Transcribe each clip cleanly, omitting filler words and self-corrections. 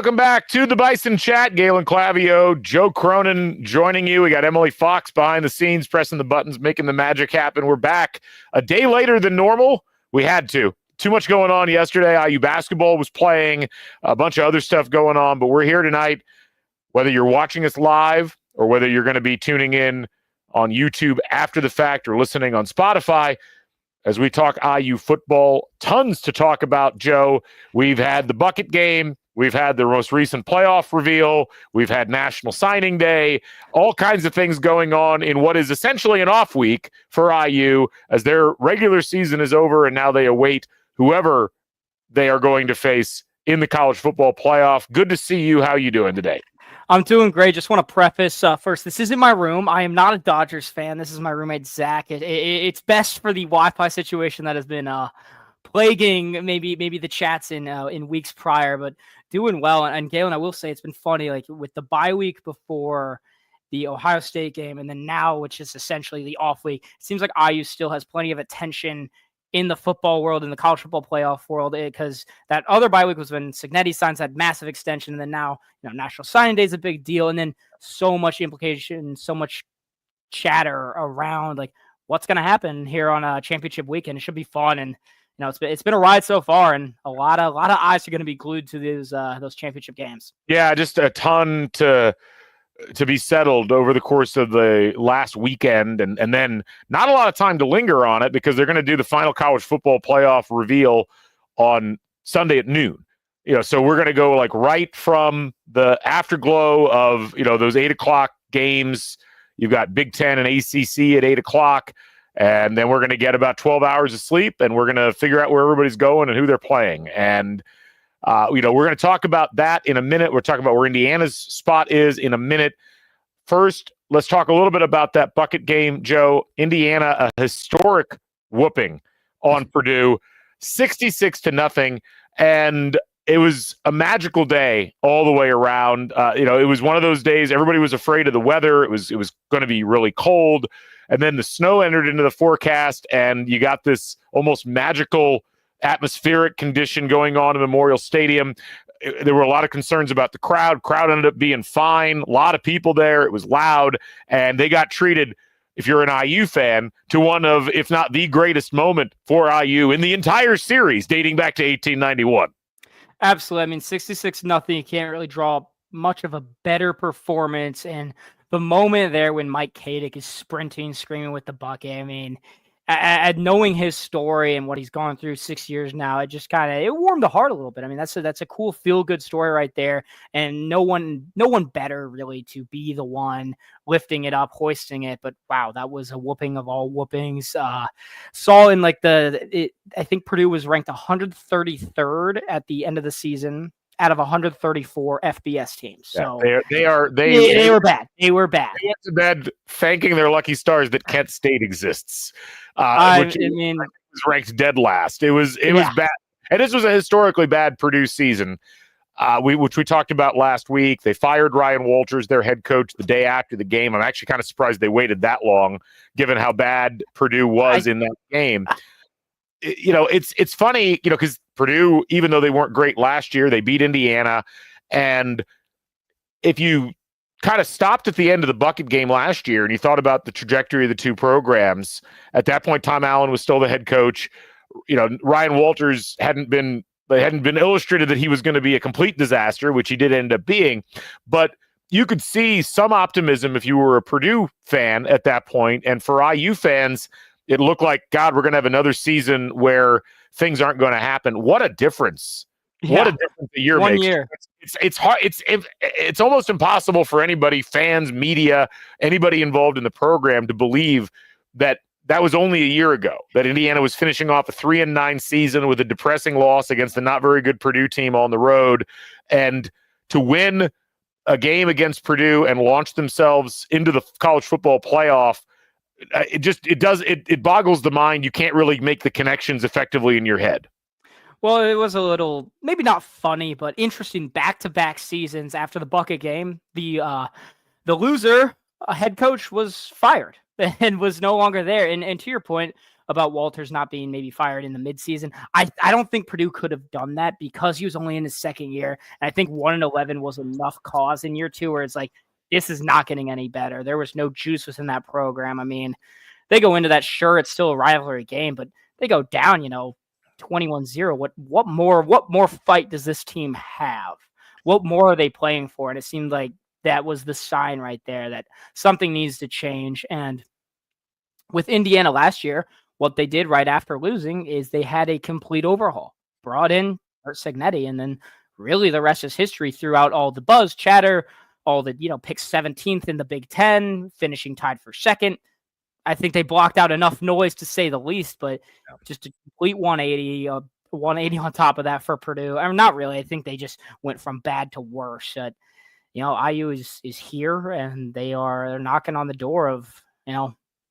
welcome back to the Bison Chat. Galen Clavio, Joe Cronin joining you. We got Emily Fox behind the scenes, pressing the buttons, making the magic happen. We're back a day later than normal. We had to. Too much going on yesterday. IU basketball was playing, a bunch of other stuff going on, but we're here tonight. Whether you're watching us live or whether you're going to be tuning in on YouTube after the fact or listening on Spotify, as we talk IU football, tons to talk about, Joe. We've had the bucket game. We've had the most recent playoff reveal. We've had National Signing Day, all kinds of things going on in what is essentially an off week for IU as their regular season is over and now they await whoever they are going to face in the college football playoff. Good to see you. How are you doing today? I'm doing great. Just want to preface first, this isn't my room. I am not a Dodgers fan. This is my roommate, Zach. It's best for the Wi-Fi situation that has been plaguing maybe the chats in weeks prior, but doing well. And Galen, I will say it's been funny, like with the bye week before the Ohio State game, and then now, which is essentially the off week, it seems like IU still has plenty of attention in the football world, in the college football playoff world, because that other bye week was when Signetti signs that massive extension, and then now, National Signing Day is a big deal, and then so much implication, so much chatter around like what's going to happen here on a championship weekend. It should be fun, and it's been a ride so far, and a lot of eyes are going to be glued to those championship games. Yeah, just a ton to be settled over the course of the last weekend, and then not a lot of time to linger on it because they're going to do the final college football playoff reveal on Sunday at noon. So we're going to go like right from the afterglow of, those 8:00 games. You've got Big Ten and ACC at 8:00, and then we're going to get about 12 hours of sleep, and we're going to figure out where everybody's going and who they're playing. And we're going to talk about that in a minute. We're talking about where Indiana's spot is in a minute. First, let's talk a little bit about that bucket game, Joe. Indiana, a historic whooping on Purdue, 66-0. And it was a magical day all the way around. It was one of those days everybody was afraid of the weather. It was going to be really cold. And then the snow entered into the forecast, and you got this almost magical atmospheric condition going on in Memorial Stadium. There were a lot of concerns about the crowd. Crowd ended up being fine. A lot of people there. It was loud, and they got treated, if you're an IU fan, to one of, if not the greatest moment for IU in the entire series dating back to 1891. Absolutely. I mean, 66-0. You can't really draw much of a better performance. And the moment there when Mike Kadick is sprinting, screaming with the bucket, I mean, at knowing his story and what he's gone through 6 years now, it just it warmed the heart a little bit. I mean, that's a cool feel-good story right there. And no one better really to be the one lifting it up, hoisting it. But wow, that was a whooping of all whoopings. Saw in I think Purdue was ranked 133rd at the end of the season out of 134 FBS teams. So they were bad. They were bad. They went to bed thanking their lucky stars that Kent State exists. Which was ranked dead last. It was bad. And this was a historically bad Purdue season, which we talked about last week. They fired Ryan Walters, their head coach, the day after the game. I'm actually kind of surprised they waited that long, given how bad Purdue was in that game. It's funny, because Purdue, even though they weren't great last year, they beat Indiana. And if you kind of stopped at the end of the bucket game last year and you thought about the trajectory of the two programs, at that point, Tom Allen was still the head coach. Ryan Walters hadn't been illustrated that he was going to be a complete disaster, which he did end up being. But you could see some optimism if you were a Purdue fan at that point. And for IU fans, it looked like, God, we're going to have another season where things aren't going to happen. What a difference. Yeah. What a difference a year makes. 1 year. It's hard. It's almost impossible for anybody, fans, media, anybody involved in the program to believe that was only a year ago, that Indiana was finishing off a 3-9 season with a depressing loss against a not very good Purdue team on the road. And to win a game against Purdue and launch themselves into the college football playoff, it boggles the mind. You can't really make the connections effectively in your head. Well, it was a little, maybe not funny, but interesting back-to-back seasons after the bucket game. The loser head coach was fired and was no longer there. And to your point, about Walters not being maybe fired in the midseason. I don't think Purdue could have done that because he was only in his second year. And I think 1-11 was enough cause in year 2 where it's like, this is not getting any better. There was no juice within that program. I mean, they go into that, sure, it's still a rivalry game, but they go down, 21-0. What more fight does this team have? What more are they playing for? And it seemed like that was the sign right there that something needs to change. And with Indiana last year, what they did right after losing is they had a complete overhaul, brought in Art Signetti, and then really the rest is history throughout all the buzz chatter, all the, picked 17th in the Big Ten, finishing tied for second. I think they blocked out enough noise to say the least, but just a complete 180, 180 on top of that for Purdue. I mean, not really. I think they just went from bad to worse. IU is here, and they're knocking on the door of,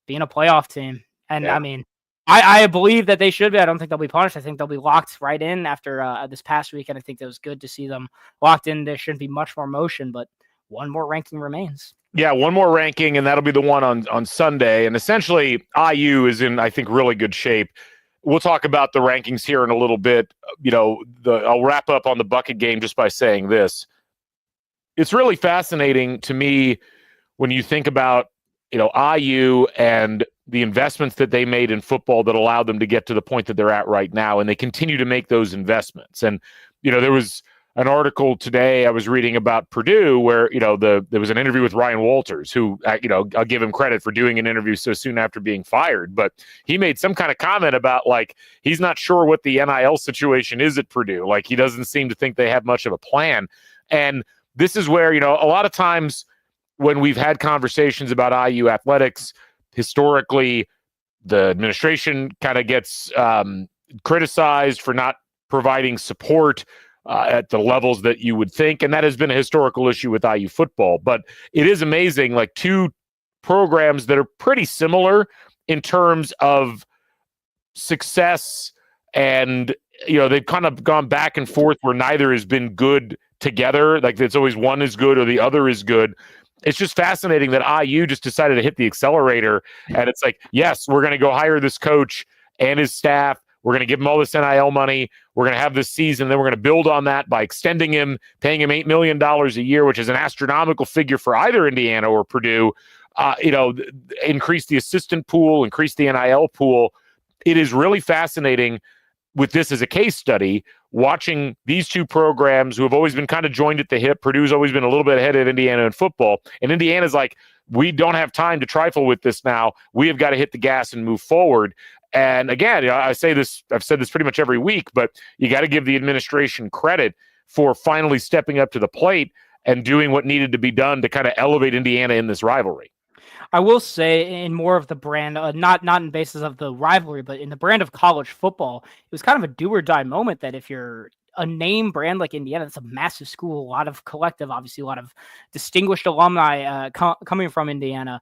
being a playoff team. And I mean, I believe that they should be. I don't think they'll be punished. I think they'll be locked right in after this past weekend. I think it was good to see them locked in. There shouldn't be much more motion, but one more ranking remains. Yeah, one more ranking, and that'll be the one on Sunday. And essentially, IU is in, I think, really good shape. We'll talk about the rankings here in a little bit. I'll wrap up on the bucket game just by saying this. It's really fascinating to me when you think about, IU and the investments that they made in football that allowed them to get to the point that they're at right now, and they continue to make those investments. And, there was an article today I was reading about Purdue where, there was an interview with Ryan Walters, who, I'll give him credit for doing an interview so soon after being fired, but he made some kind of comment about, like, he's not sure what the NIL situation is at Purdue. Like, he doesn't seem to think they have much of a plan. And this is where, a lot of times when we've had conversations about IU athletics, historically, the administration kind of gets criticized for not providing support at the levels that you would think. And that has been a historical issue with IU football. But it is amazing, like, two programs that are pretty similar in terms of success. And, they've kind of gone back and forth where neither has been good together. Like, it's always one is good or the other is good. It's just fascinating that IU just decided to hit the accelerator. And it's like, yes, we're going to go hire this coach and his staff. We're going to give him all this NIL money. We're going to have this season. Then we're going to build on that by extending him, paying him $8 million a year, which is an astronomical figure for either Indiana or Purdue. Increase the assistant pool, increase the NIL pool. It is really fascinating with this as a case study, watching these two programs who have always been kind of joined at the hip. Purdue's always been a little bit ahead of Indiana in football. And Indiana's like, we don't have time to trifle with this now. We have got to hit the gas and move forward. And again, I've said this pretty much every week, but you got to give the administration credit for finally stepping up to the plate and doing what needed to be done to kind of elevate Indiana in this rivalry. I will say, in more of the brand, not in basis of the rivalry, but in the brand of college football, it was kind of a do or die moment that if you're a name brand like Indiana, it's a massive school, a lot of collective, obviously a lot of distinguished alumni coming from Indiana.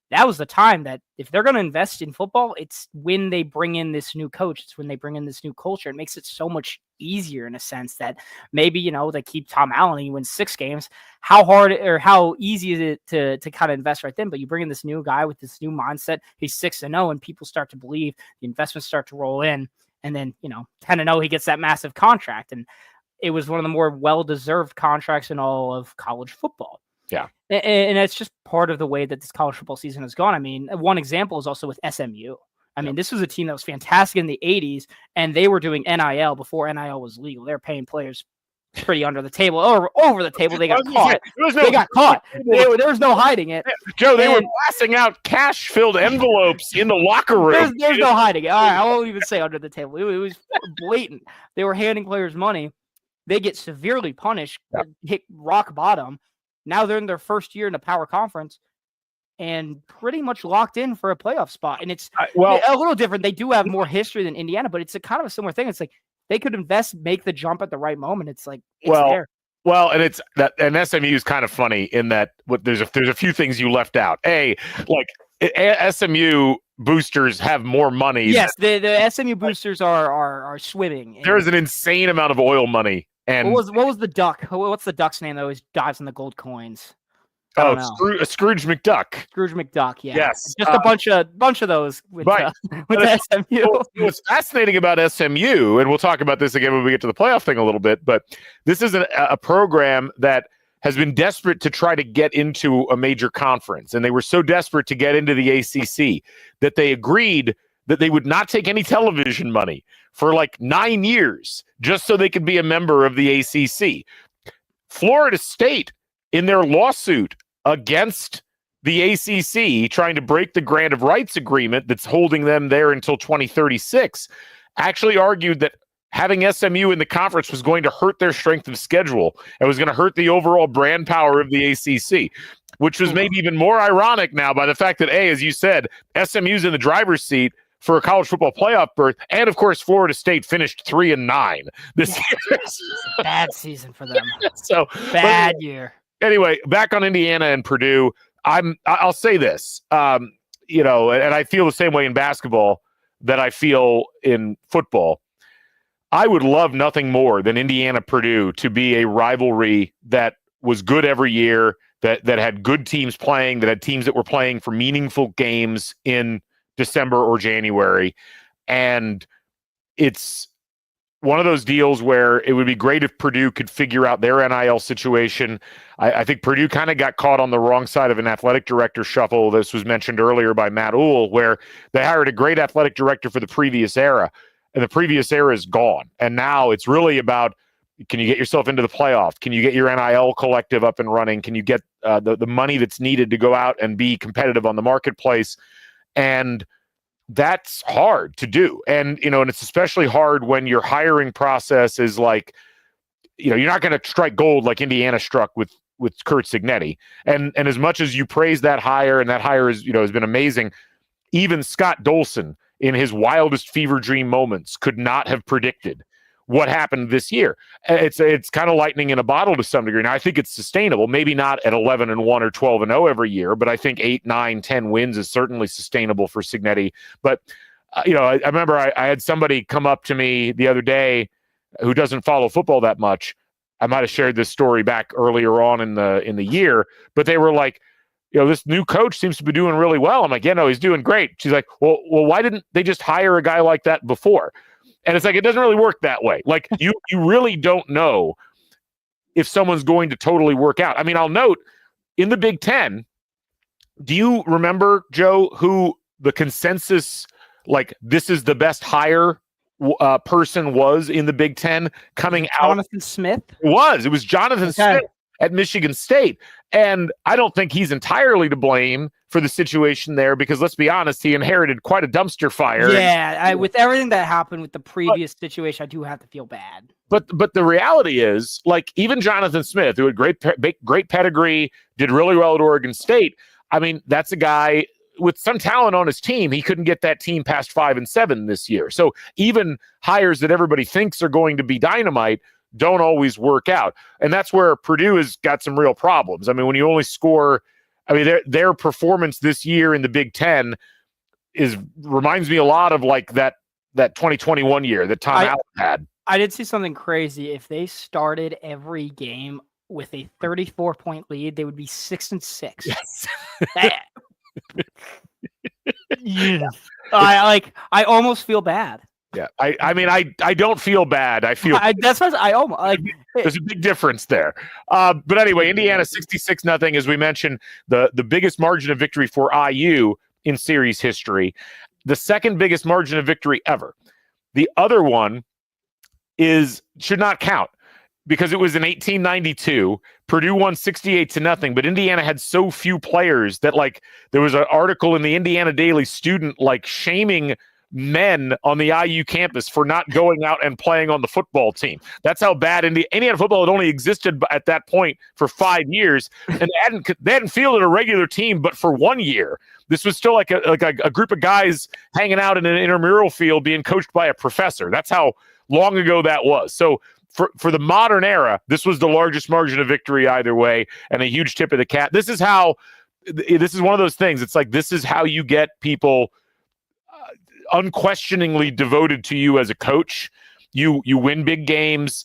That was the time that if they're going to invest in football, it's when they bring in this new coach. It's when they bring in this new culture. It makes it so much easier in a sense that maybe, they keep Tom Allen and he wins 6 games. How hard or how easy is it to kind of invest right then? But you bring in this new guy with this new mindset. He's 6-0 and people start to believe, the investments start to roll in. And then, 10-0, he gets that massive contract. And it was one of the more well-deserved contracts in all of college football. Yeah. And it's just part of the way that this college football season has gone. I mean, one example is also with SMU. I mean, this was a team that was fantastic in the 80s, and they were doing NIL before NIL was legal. They were paying players pretty under the table or over the table. They got caught. They got caught. There was no hiding it. Joe, they were passing out cash-filled envelopes in the locker room. There's no hiding it. All right, I won't even say under the table. It was blatant. They were handing players money. They get severely punished, hit rock bottom. Now they're in their first year in the power conference and pretty much locked in for a playoff spot. And it's a little different. They do have more history than Indiana, but it's a kind of a similar thing. It's like they could invest, make the jump at the right moment. It's like, there. Well, and it's that, and SMU is kind of funny in that there's a few things you left out. SMU boosters have more money. Yes, the SMU boosters are swimming. There's an insane amount of oil money. And what was the duck? What's the duck's name that always dives in the gold coins? I don't know. Scrooge McDuck. Scrooge McDuck, yeah. Yes. Just a bunch of those with, right. with SMU. What's fascinating about SMU, and we'll talk about this again when we get to the playoff thing a little bit, but this is a program that has been desperate to try to get into a major conference. And they were so desperate to get into the ACC that they agreed that they would not take any television money for like 9 years just so they could be a member of the ACC. Florida State, in their lawsuit against the ACC, trying to break the grant of rights agreement that's holding them there until 2036, actually argued that having SMU in the conference was going to hurt their strength of schedule and was going to hurt the overall brand power of the ACC, which was maybe even more ironic now by the fact that, as you said, SMU's in the driver's seat for a college football playoff berth. And of course, Florida State finished 3-9 this year. Bad season for them. Bad year. Anyway, back on Indiana and Purdue, I'll say this, and I feel the same way in basketball that I feel in football. I would love nothing more than Indiana-Purdue to be a rivalry that was good every year, that had good teams playing, that had teams that were playing for meaningful games in December or January. And it's one of those deals where it would be great if Purdue could figure out their NIL situation. I think Purdue kind of got caught on the wrong side of an athletic director shuffle. This was mentioned earlier by Matt Uhl, where they hired a great athletic director for the previous era. And the previous era is gone. And now it's really about, can you get yourself into the playoff? Can you get your NIL collective up and running? Can you get the money that's needed to go out and be competitive on the marketplace? And that's hard to do. And, and it's especially hard when your hiring process is like, you're not going to strike gold like Indiana struck with Kurt Signetti. And as much as you praise that hire, and that hire is, has been amazing, even Scott Dolson, in his wildest fever dream moments, could not have predicted what happened this year. It's kind of lightning in a bottle to some degree. Now, I think it's sustainable, maybe not at 11-1 or 12-0 every year, but I think 8, 9, 10 wins is certainly sustainable for Signetti. But, I remember I had somebody come up to me the other day who doesn't follow football that much. I might have shared this story back earlier on in the year, but they were like, this new coach seems to be doing really well. I'm like, he's doing great. She's like, well, why didn't they just hire a guy like that before? And it's like, it doesn't really work that way. Like, you really don't know if someone's going to totally work out. I mean, I'll note, in the Big Ten, do you remember, Joe, who the consensus, like, this is the best hire person was in the Big Ten coming out? Jonathan Smith? It was Jonathan Smith at Michigan State. And I don't think he's entirely to blame for the situation there, because let's be honest, he inherited quite a dumpster fire. Yeah, with everything that happened with the previous situation, I do have to feel bad. But the reality is, like, even Jonathan Smith, who had great pedigree, did really well at Oregon State. I mean, that's a guy with some talent on his team. He couldn't get that team past 5-7 this year. So even hires that everybody thinks are going to be dynamite don't always work out. And that's where Purdue has got some real problems. I mean, when you only score, their performance this year in the Big Ten reminds me a lot of like that 2021 year that Tom Allen had. I did see something crazy. If they started every game with a 34-point lead, they would be 6-6. Yes. Yeah. I almost feel bad. Yeah, I don't feel bad. I feel that's what I almost like. There's a big difference there. But anyway, Indiana 66-0, as we mentioned, the biggest margin of victory for IU in series history, the second biggest margin of victory ever. The other one should not count because it was in 1892. Purdue won 68-0, but Indiana had so few players that, like, there was an article in the Indiana Daily Student shaming men on the IU campus for not going out and playing on the football team. That's how bad Indiana football had only existed at that point for 5 years, and they hadn't fielded a regular team but for 1 year. This was still like a group of guys hanging out in an intramural field being coached by a professor. That's how long ago that was. So for the modern era, this was the largest margin of victory either way, and a huge tip of the cap. This is one of those things. It's like, this is how you get people unquestioningly devoted to you as a coach. You win big games.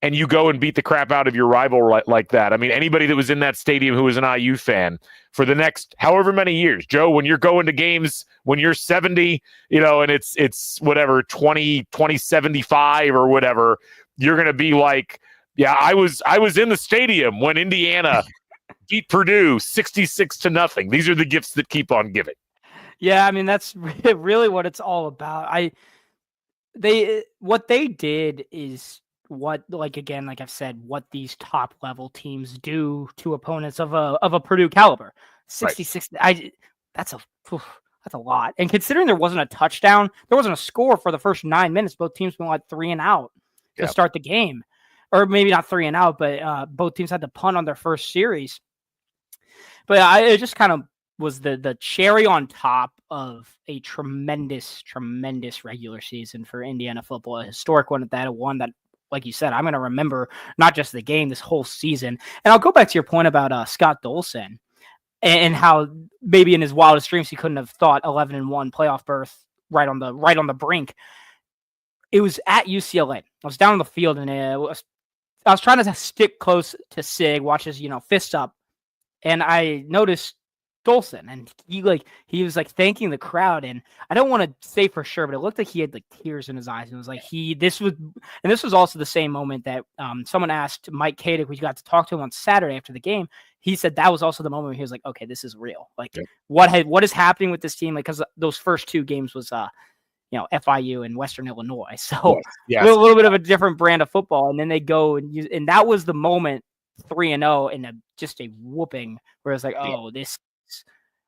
and you go and beat the crap out of your rival like that. I mean, anybody that was in that stadium who was an IU fan for the next however many years, Joe, when you're going to games when you're 70, and it's whatever 2075 or whatever, you're going to be like, yeah, I was in the stadium when Indiana beat Purdue 66-0. These are the gifts that keep on giving. Yeah, I mean, that's really what it's all about. What they did is what, like I've said, what these top level teams do to opponents of a Purdue caliber. 66. Right. That's a lot. And considering there wasn't a touchdown, there wasn't a score for the first 9 minutes. Both teams went like 3 and out to start the game, or maybe not 3 and out, but both teams had to punt on their first series. But it just kind of was the cherry on top of a tremendous regular season for Indiana football, a historic one at that, one that, like you said, I'm going to remember not just the game, this whole season. And I'll go back to your point about Scott Dolson and how maybe in his wildest dreams he couldn't have thought 11-1 playoff berth right on the brink. It was at UCLA. I was down on the field and I was trying to stick close to Sig, watch his fist up, and I noticed Dolson, and he was thanking the crowd, and I don't want to say for sure, but it looked like he had like tears in his eyes, and it was like this was also the same moment that someone asked Mike Kadick, we got to talk to him on Saturday after the game. He said that was also the moment where he was like, okay, this is real. Like, what is happening with this team? Like, because those first 2 games was FIU and Western Illinois, so a little bit of a different brand of football, and then they go and that was the moment, 3-0 and just a whooping where it's like, oh, this.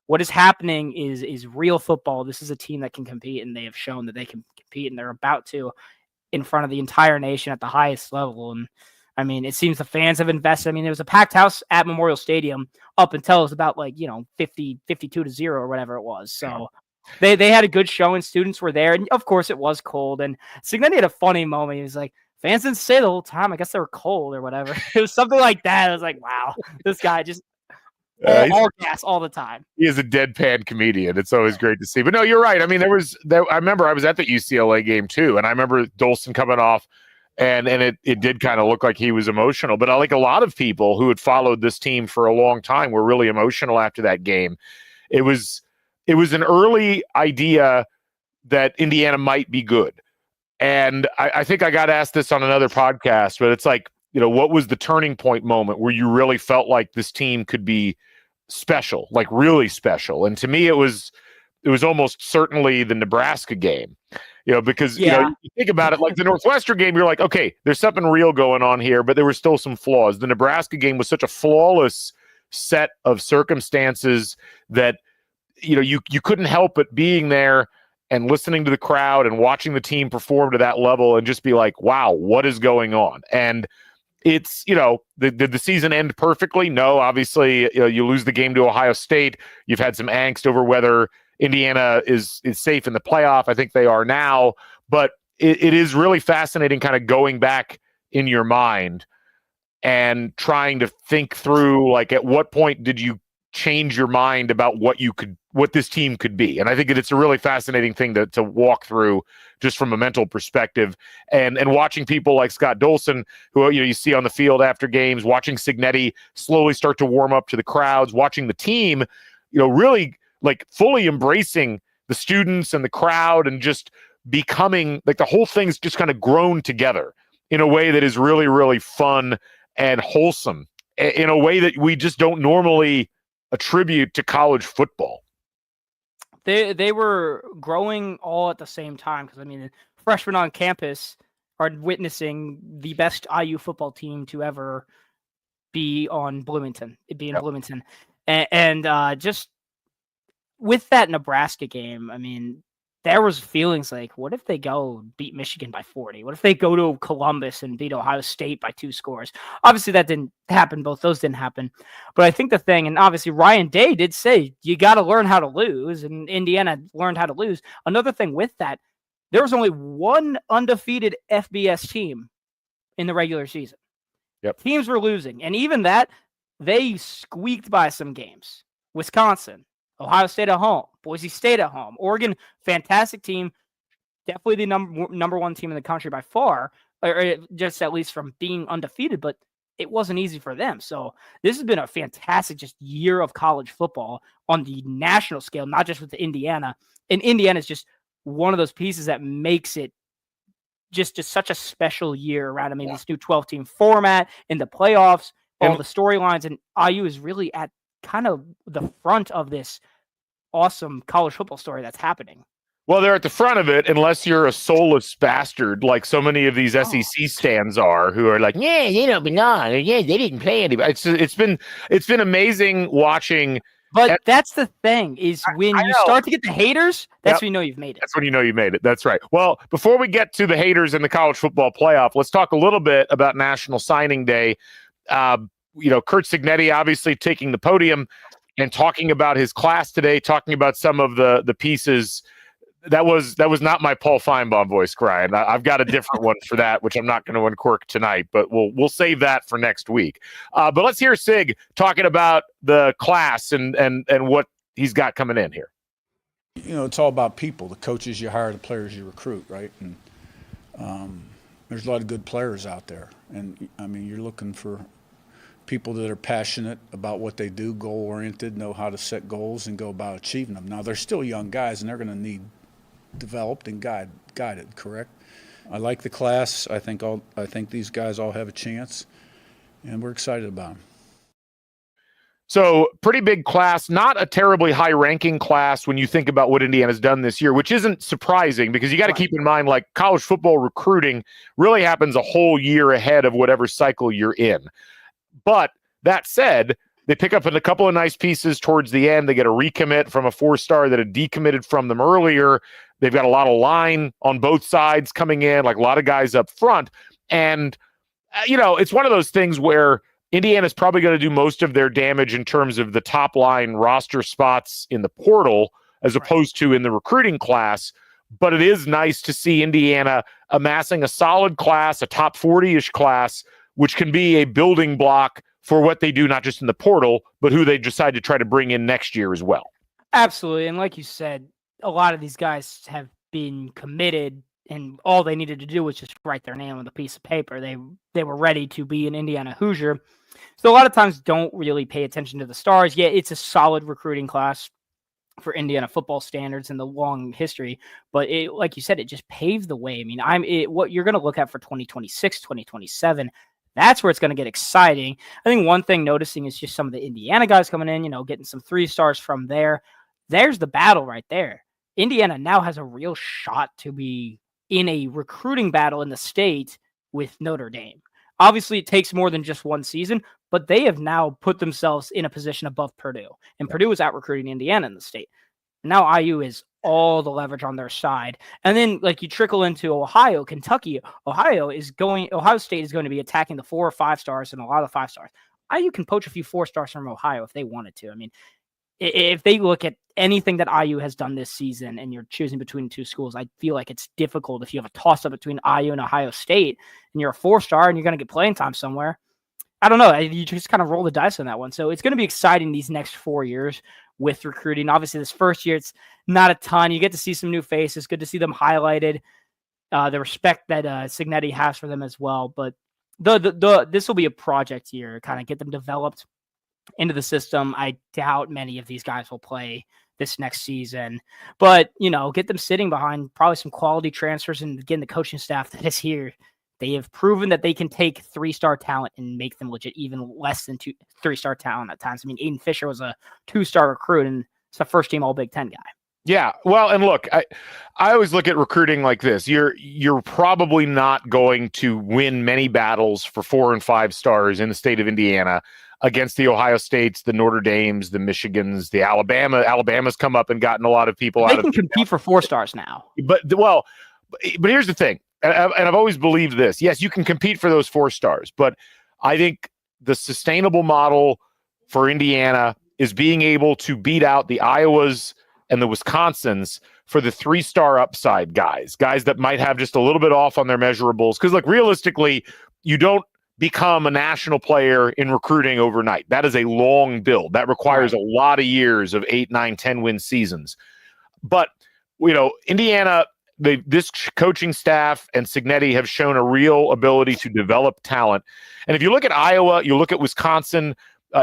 What is happening is real football. This is a team that can compete, and they have shown that they can compete, and they're about to in front of the entire nation at the highest level. And I mean, it seems the fans have invested. I mean, there was a packed house at Memorial Stadium up until it was about 52-0 or whatever it was. So they had a good showing. Students were there, and of course it was cold. And Cignetti had a funny moment. He was like, fans didn't stay the whole time. I guess they were cold or whatever. It was something like that. I was like, wow, this guy just all gas all the time. He is a deadpan comedian. It's always great to see. But no, you're right. I mean, I remember I was at the UCLA game too, and I remember Dolson coming off, and it did kind of look like he was emotional. But like a lot of people who had followed this team for a long time were really emotional after that game. It was an early idea that Indiana might be good. And I think I got asked this on another podcast, but it's like, what was the turning point moment where you really felt like this team could be special, like really special? And to me, it was almost certainly the Nebraska game, because you think about it, like the Northwestern game, you're like, okay, there's something real going on here, but there were still some flaws. The Nebraska game was such a flawless set of circumstances that you couldn't help but being there and listening to the crowd and watching the team perform to that level and just be like, wow, what is going on? And it's, did the season end perfectly? No, obviously, you lose the game to Ohio State. You've had some angst over whether Indiana is safe in the playoff. I think they are now, but it is really fascinating kind of going back in your mind and trying to think through, like, at what point did you change your mind about what this team could be? And I think that it's a really fascinating thing to walk through just from a mental perspective, and watching people like Scott Dolson, who you see on the field after games, watching Cignetti slowly start to warm up to the crowds, watching the team, really like fully embracing the students and the crowd and just becoming like the whole thing's just kind of grown together in a way that is really, really fun and wholesome in a way that we just don't normally attribute to college football. They were growing all at the same time, because I mean, freshmen on campus are witnessing the best IU football team to ever be in Bloomington, and just with that Nebraska game, I mean, there was feelings like, what if they go beat Michigan by 40? What if they go to Columbus and beat Ohio State by 2 scores? Obviously, that didn't happen. Both those didn't happen. But I think the thing, and obviously Ryan Day did say, you got to learn how to lose, and Indiana learned how to lose. Another thing with that, there was only one undefeated FBS team in the regular season. Yep. Teams were losing, and even that, they squeaked by some games. Wisconsin, Ohio State at home, Boise State at home, Oregon, fantastic team, definitely the number one team in the country by far. or just at least from being undefeated, but it wasn't easy for them. So this has been a fantastic just year of college football on the national scale, not just with Indiana. And Indiana is just one of those pieces that makes it just such a special year around. I mean, this new 12-team format in the playoffs, all the storylines, and IU is really at kind of the front of this awesome college football story that's happening. Well, they're at the front of it, unless you're a soulless bastard like so many of these SEC stands are, who are like, yeah, they don't belong. Yeah, they didn't play anybody. It's been amazing watching. But that's the thing, is when you start to get the haters, that's when you know you've made it. That's when you know you made it. That's right. Well, before we get to the haters in the college football playoff, let's talk a little bit about National Signing Day. Kurt Cignetti obviously taking the podium and talking about his class today, talking about some of the pieces. That was not my Paul Feinbaum voice, Ryan. I've got a different one for that, which I'm not going to uncork tonight, but we'll save that for next week. But let's hear Sig talking about the class and what he's got coming in here. It's all about people. The coaches you hire, the players you recruit, right? And there's a lot of good players out there. And, I mean, you're looking for people that are passionate about what they do, goal-oriented, know how to set goals and go about achieving them. Now, they're still young guys, and they're going to need developed and guided, correct? I like the class. I think these guys all have a chance, and we're excited about them. So pretty big class, not a terribly high-ranking class when you think about what Indiana's done this year, which isn't surprising because you got to keep in mind, like, college football recruiting really happens a whole year ahead of whatever cycle you're in. But that said, they pick up a couple of nice pieces towards the end. They get a recommit from a 4-star that had decommitted from them earlier. They've got a lot of line on both sides coming in, like a lot of guys up front. And, it's one of those things where Indiana's probably going to do most of their damage in terms of the top line roster spots in the portal as opposed to in the recruiting class. But it is nice to see Indiana amassing a solid class, a top 40-ish class, which can be a building block for what they do, not just in the portal, but who they decide to try to bring in next year as well. Absolutely. And like you said, a lot of these guys have been committed, and all they needed to do was just write their name on the piece of paper. They were ready to be an Indiana Hoosier. So a lot of times don't really pay attention to the stars. Yeah, it's a solid recruiting class for Indiana football standards and the long history. But like you said, it just paved the way. I mean, what you're going to look at for 2026, 2027, that's where it's going to get exciting. I think one thing noticing is just some of the Indiana guys coming in, getting some 3-stars from there. There's the battle right there. Indiana now has a real shot to be in a recruiting battle in the state with Notre Dame. Obviously, it takes more than just one season, but they have now put themselves in a position above Purdue. And Purdue is out recruiting Indiana in the state. Now IU is all the leverage on their side. And then, like, you trickle into Ohio, Kentucky. Ohio State is going to be attacking the 4 or 5 stars and a lot of 5 stars. IU can poach a few 4 stars from Ohio if they wanted to. I mean, if they look at anything that IU has done this season and you're choosing between 2 schools, I feel like it's difficult if you have a toss-up between IU and Ohio State and you're a 4-star and you're going to get playing time somewhere. I don't know. You just kind of roll the dice on that one. So it's going to be exciting these next 4 years with recruiting. Obviously, this first year, it's not a ton. You get to see some new faces. Good to see them highlighted. The respect that Cignetti has for them as well. But this will be a project year, kind of get them developed into the system. I doubt many of these guys will play this next season, but get them sitting behind probably some quality transfers, and again, the coaching staff that is here, they have proven that they can take 3-star talent and make them legit even less than 3-star talent at times. I mean, Aiden Fisher was a 2-star recruit and it's a first team all Big Ten guy. Yeah, well, and look, I always look at recruiting like this. You're probably not going to win many battles for 4 and 5 stars in the state of Indiana against the Ohio States, the Notre Dames, the Michigans, the Alabama. Alabama's come up and gotten a lot of people out of it. They can compete for 4 stars now. But here's the thing, and I've always believed this. Yes, you can compete for those 4 stars, but I think the sustainable model for Indiana is being able to beat out the Iowas and the Wisconsins for the 3-star upside guys that might have just a little bit off on their measurables. Because, look, realistically, you don't become a national player in recruiting overnight. That is a long build. That requires a lot of years of 8, 9, 10 win seasons. But, Indiana this coaching staff and Cignetti have shown a real ability to develop talent. And if you look at Iowa, you look at Wisconsin,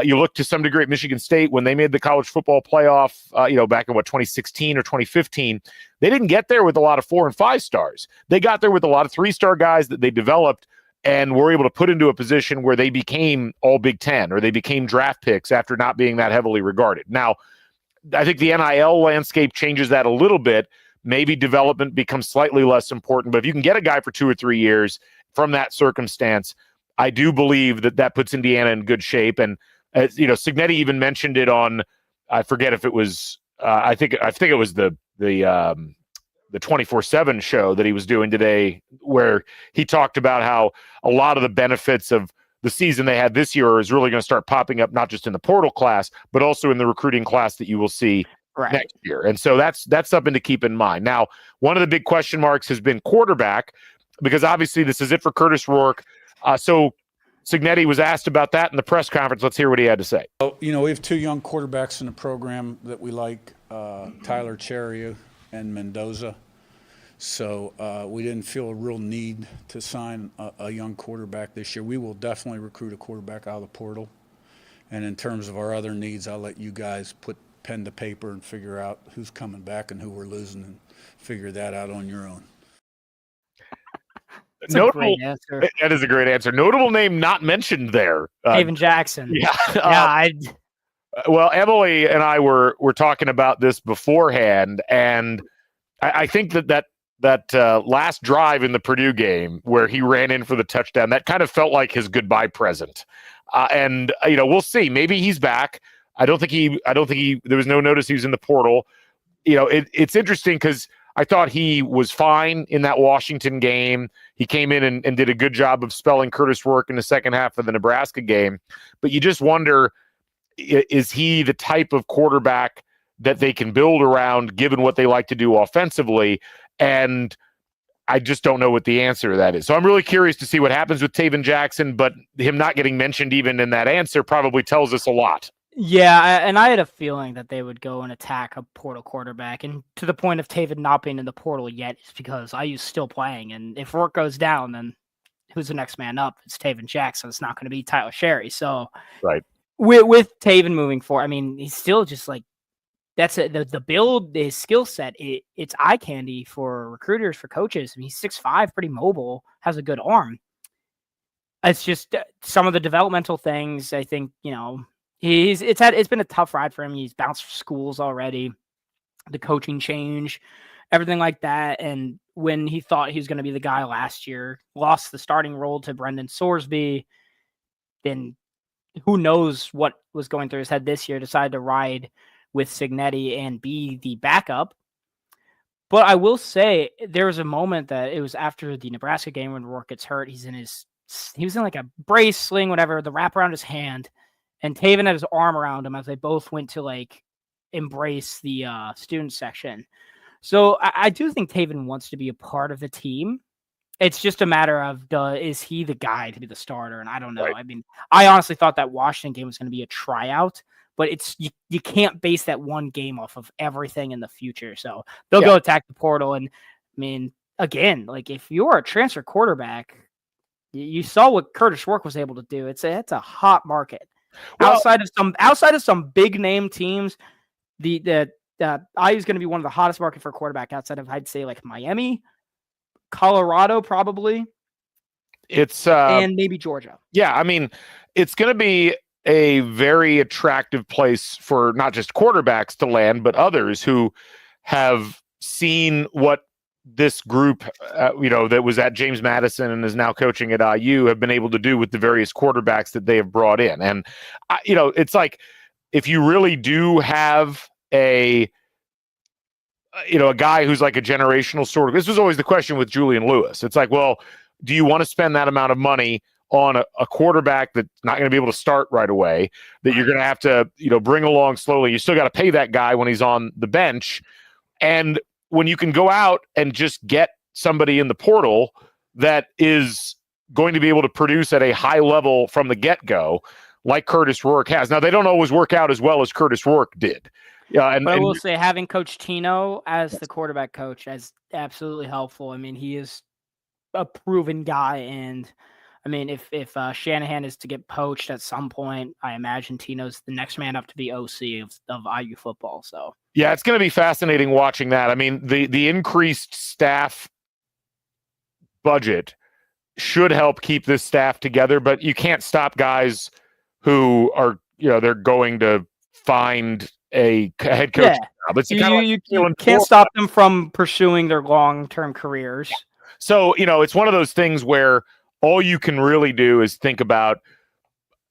you look to some degree at Michigan State when they made the college football playoff, back in 2016 or 2015, they didn't get there with a lot of 4 and 5 stars. They got there with a lot of 3-star guys that they developed and were able to put into a position where they became all Big Ten, or they became draft picks after not being that heavily regarded. Now, I think the NIL landscape changes that a little bit. Maybe development becomes slightly less important, but if you can get a guy for 2 or 3 years from that circumstance, I do believe that puts Indiana in good shape. And Cignetti even mentioned it on, I forget if it was, I think it was the 24/7 show that he was doing today, where he talked about how a lot of the benefits of the season they had this year is really going to start popping up, not just in the portal class, but also in the recruiting class that you will see next year. And so that's something to keep in mind. Now, one of the big question marks has been quarterback, because obviously this is it for Curtis Rourke. So Cignetti was asked about that in the press conference. Let's hear what he had to say. Well, we have 2 young quarterbacks in the program that we like, Tyler Cherry and Mendoza. So we didn't feel a real need to sign a young quarterback this year. We will definitely recruit a quarterback out of the portal. And in terms of our other needs, I'll let you guys put pen to paper and figure out who's coming back and who we're losing, and figure that out on your own. That's a great answer. That is a great answer. Notable name not mentioned there. Taven Jackson. Yeah. Well, Emily and I were talking about this beforehand, and I think that last drive in the Purdue game where he ran in for the touchdown, that kind of felt like his goodbye present. And we'll see. Maybe he's back. I don't think there was no notice he was in the portal. It's interesting because I thought he was fine in that Washington game. He came in and did a good job of spelling Curtis Rourke in the second half of the Nebraska game. But you just wonder, is he the type of quarterback that they can build around, given what they like to do offensively? And I just don't know what the answer to that is. So I'm really curious to see what happens with Taven Jackson, but him not getting mentioned even in that answer probably tells us a lot. Yeah, and I had a feeling that they would go and attack a portal quarterback. And to the point of Taven not being in the portal yet is because IU's still playing. And if Rourke goes down, then who's the next man up? It's Taven Jackson. It's not going to be Tyler Sherry. So right. With Taven moving forward, I mean, he's still just like, that's the build, his skill set. It's eye candy for recruiters, for coaches. I mean, he's 6'5", pretty mobile, has a good arm. It's just some of the developmental things. I think it's been a tough ride for him. He's bounced schools already, the coaching change, everything like that. And when he thought he was going to be the guy last year, lost the starting role to Brendan Sorsby, then who knows what was going through his head this year, decided to ride with Cignetti and be the backup. But I will say there was a moment that it was after the Nebraska game when Rourke gets hurt. He was in like a brace, sling, whatever, the wrap around his hand, and Taven had his arm around him as they both went to like embrace the student section. So I do think Taven wants to be a part of the team. It's just a matter of is he the guy to be the starter? And I don't know. Right. I mean, I honestly thought that Washington game was going to be a tryout, but you can't base that one game off of everything in the future. So they'll go attack the portal. And I mean, again, like if you're a transfer quarterback, you saw what Curtis Rourke was able to do. It's a hot market. Well, outside of some big name teams, the IU is going to be one of the hottest market for a quarterback outside of, I'd say, like Miami, Colorado, probably. It's and maybe Georgia. Yeah, I mean, it's going to be a very attractive place for not just quarterbacks to land, but others who have seen what this group, that was at James Madison and is now coaching at IU, have been able to do with the various quarterbacks that they have brought in. And, it's like, if you really do have a guy who's like a generational sort of, this was always the question with Julian Lewis. It's like, well, do you want to spend that amount of money on a quarterback that's not going to be able to start right away, that you're going to have to, bring along slowly? You still got to pay that guy when he's on the bench. And when you can go out and just get somebody in the portal that is going to be able to produce at a high level from the get-go, like Curtis Rourke has. Now, they don't always work out as well as Curtis Rourke did. Yeah, and, But I and will say having Coach Tino as the quarterback coach is absolutely helpful. I mean, he is a proven guy, and I mean, if Shanahan is to get poached at some point, I imagine Tino's the next man up to be OC of IU football. So yeah, it's going to be fascinating watching that. I mean, the increased staff budget should help keep this staff together, but you can't stop guys who are, they're going to find a head coach yeah, job. It's you kind of like you can't stop them from pursuing their long-term careers. So, it's one of those things where all you can really do is think about,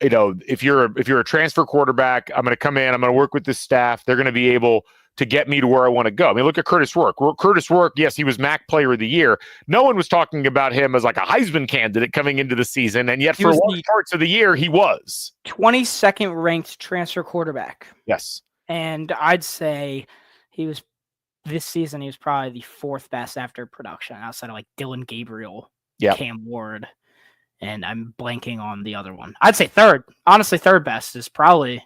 if you're a transfer quarterback, I'm going to come in, I'm going to work with this staff. They're going to be able to get me to where I want to go. I mean, look at Curtis Rourke. Curtis Rourke, yes, he was MAC Player of the Year. No one was talking about him as like a Heisman candidate coming into the season, and yet for large parts of the year, he was 22nd ranked transfer quarterback. Yes, and I'd say this season he was probably the fourth best after production, outside of like Dylan Gabriel, Cam Ward, and I'm blanking on the other one. I'd say third. Honestly, third best is probably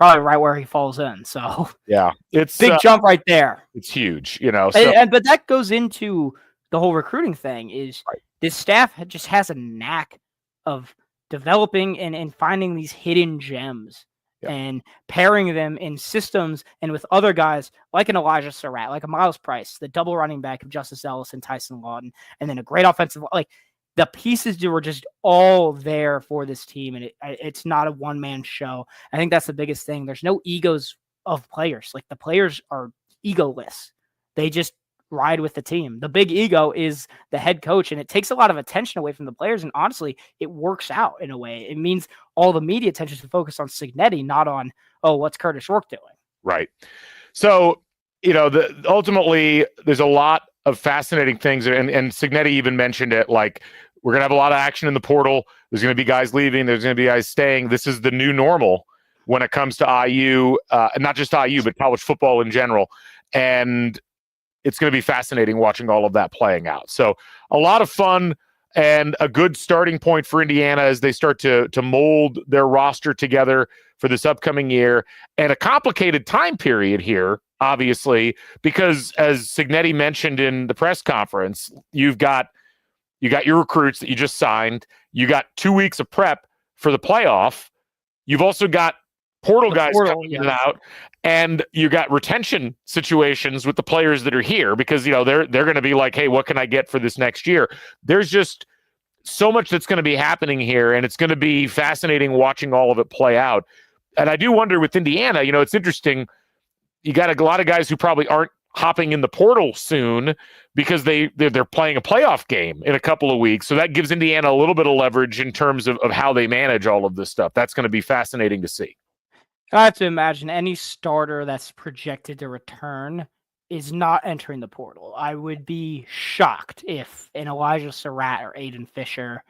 right where he falls in. So yeah, it's big jump right there. It's huge, But that goes into the whole recruiting thing. Is this staff just has a knack of developing and finding these hidden gems and pairing them in systems and with other guys like an Elijah Surratt, like a Miles Price, the double running back of Justice Ellis and Tyson Lawton, and then a great offensive, like the pieces were just all there for this team. And it's not a one-man show. I think that's the biggest thing. There's no egos of players. Like the players are egoless. They just ride with the team. The big ego is the head coach, and it takes a lot of attention away from the players. And honestly, it works out in a way. It means all the media attention is focused on Cignetti, not on, what's Curtis Rourke doing? Right. So, ultimately, there's a lot of fascinating things. And Cignetti even mentioned it, like, we're going to have a lot of action in the portal. There's going to be guys leaving. There's going to be guys staying. This is the new normal when it comes to IU, and not just IU, but college football in general. And it's going to be fascinating watching all of that playing out. So a lot of fun and a good starting point for Indiana as they start to mold their roster together for this upcoming year, and a complicated time period here, obviously, because as Cignetti mentioned in the press conference, you got your recruits that you just signed. You got 2 weeks of prep for the playoff. You've also got portal guys coming in and out, and you got retention situations with the players that are here because they're going to be like, hey, what can I get for this next year? There's just so much that's going to be happening here, and it's going to be fascinating watching all of it play out. And I do wonder with Indiana, it's interesting. You got a lot of guys who probably aren't hopping in the portal soon because they're playing a playoff game in a couple of weeks. So that gives Indiana a little bit of leverage in terms of how they manage all of this stuff. That's going to be fascinating to see. I have to imagine any starter that's projected to return is not entering the portal. I would be shocked if an Elijah Surratt or Aiden Fisher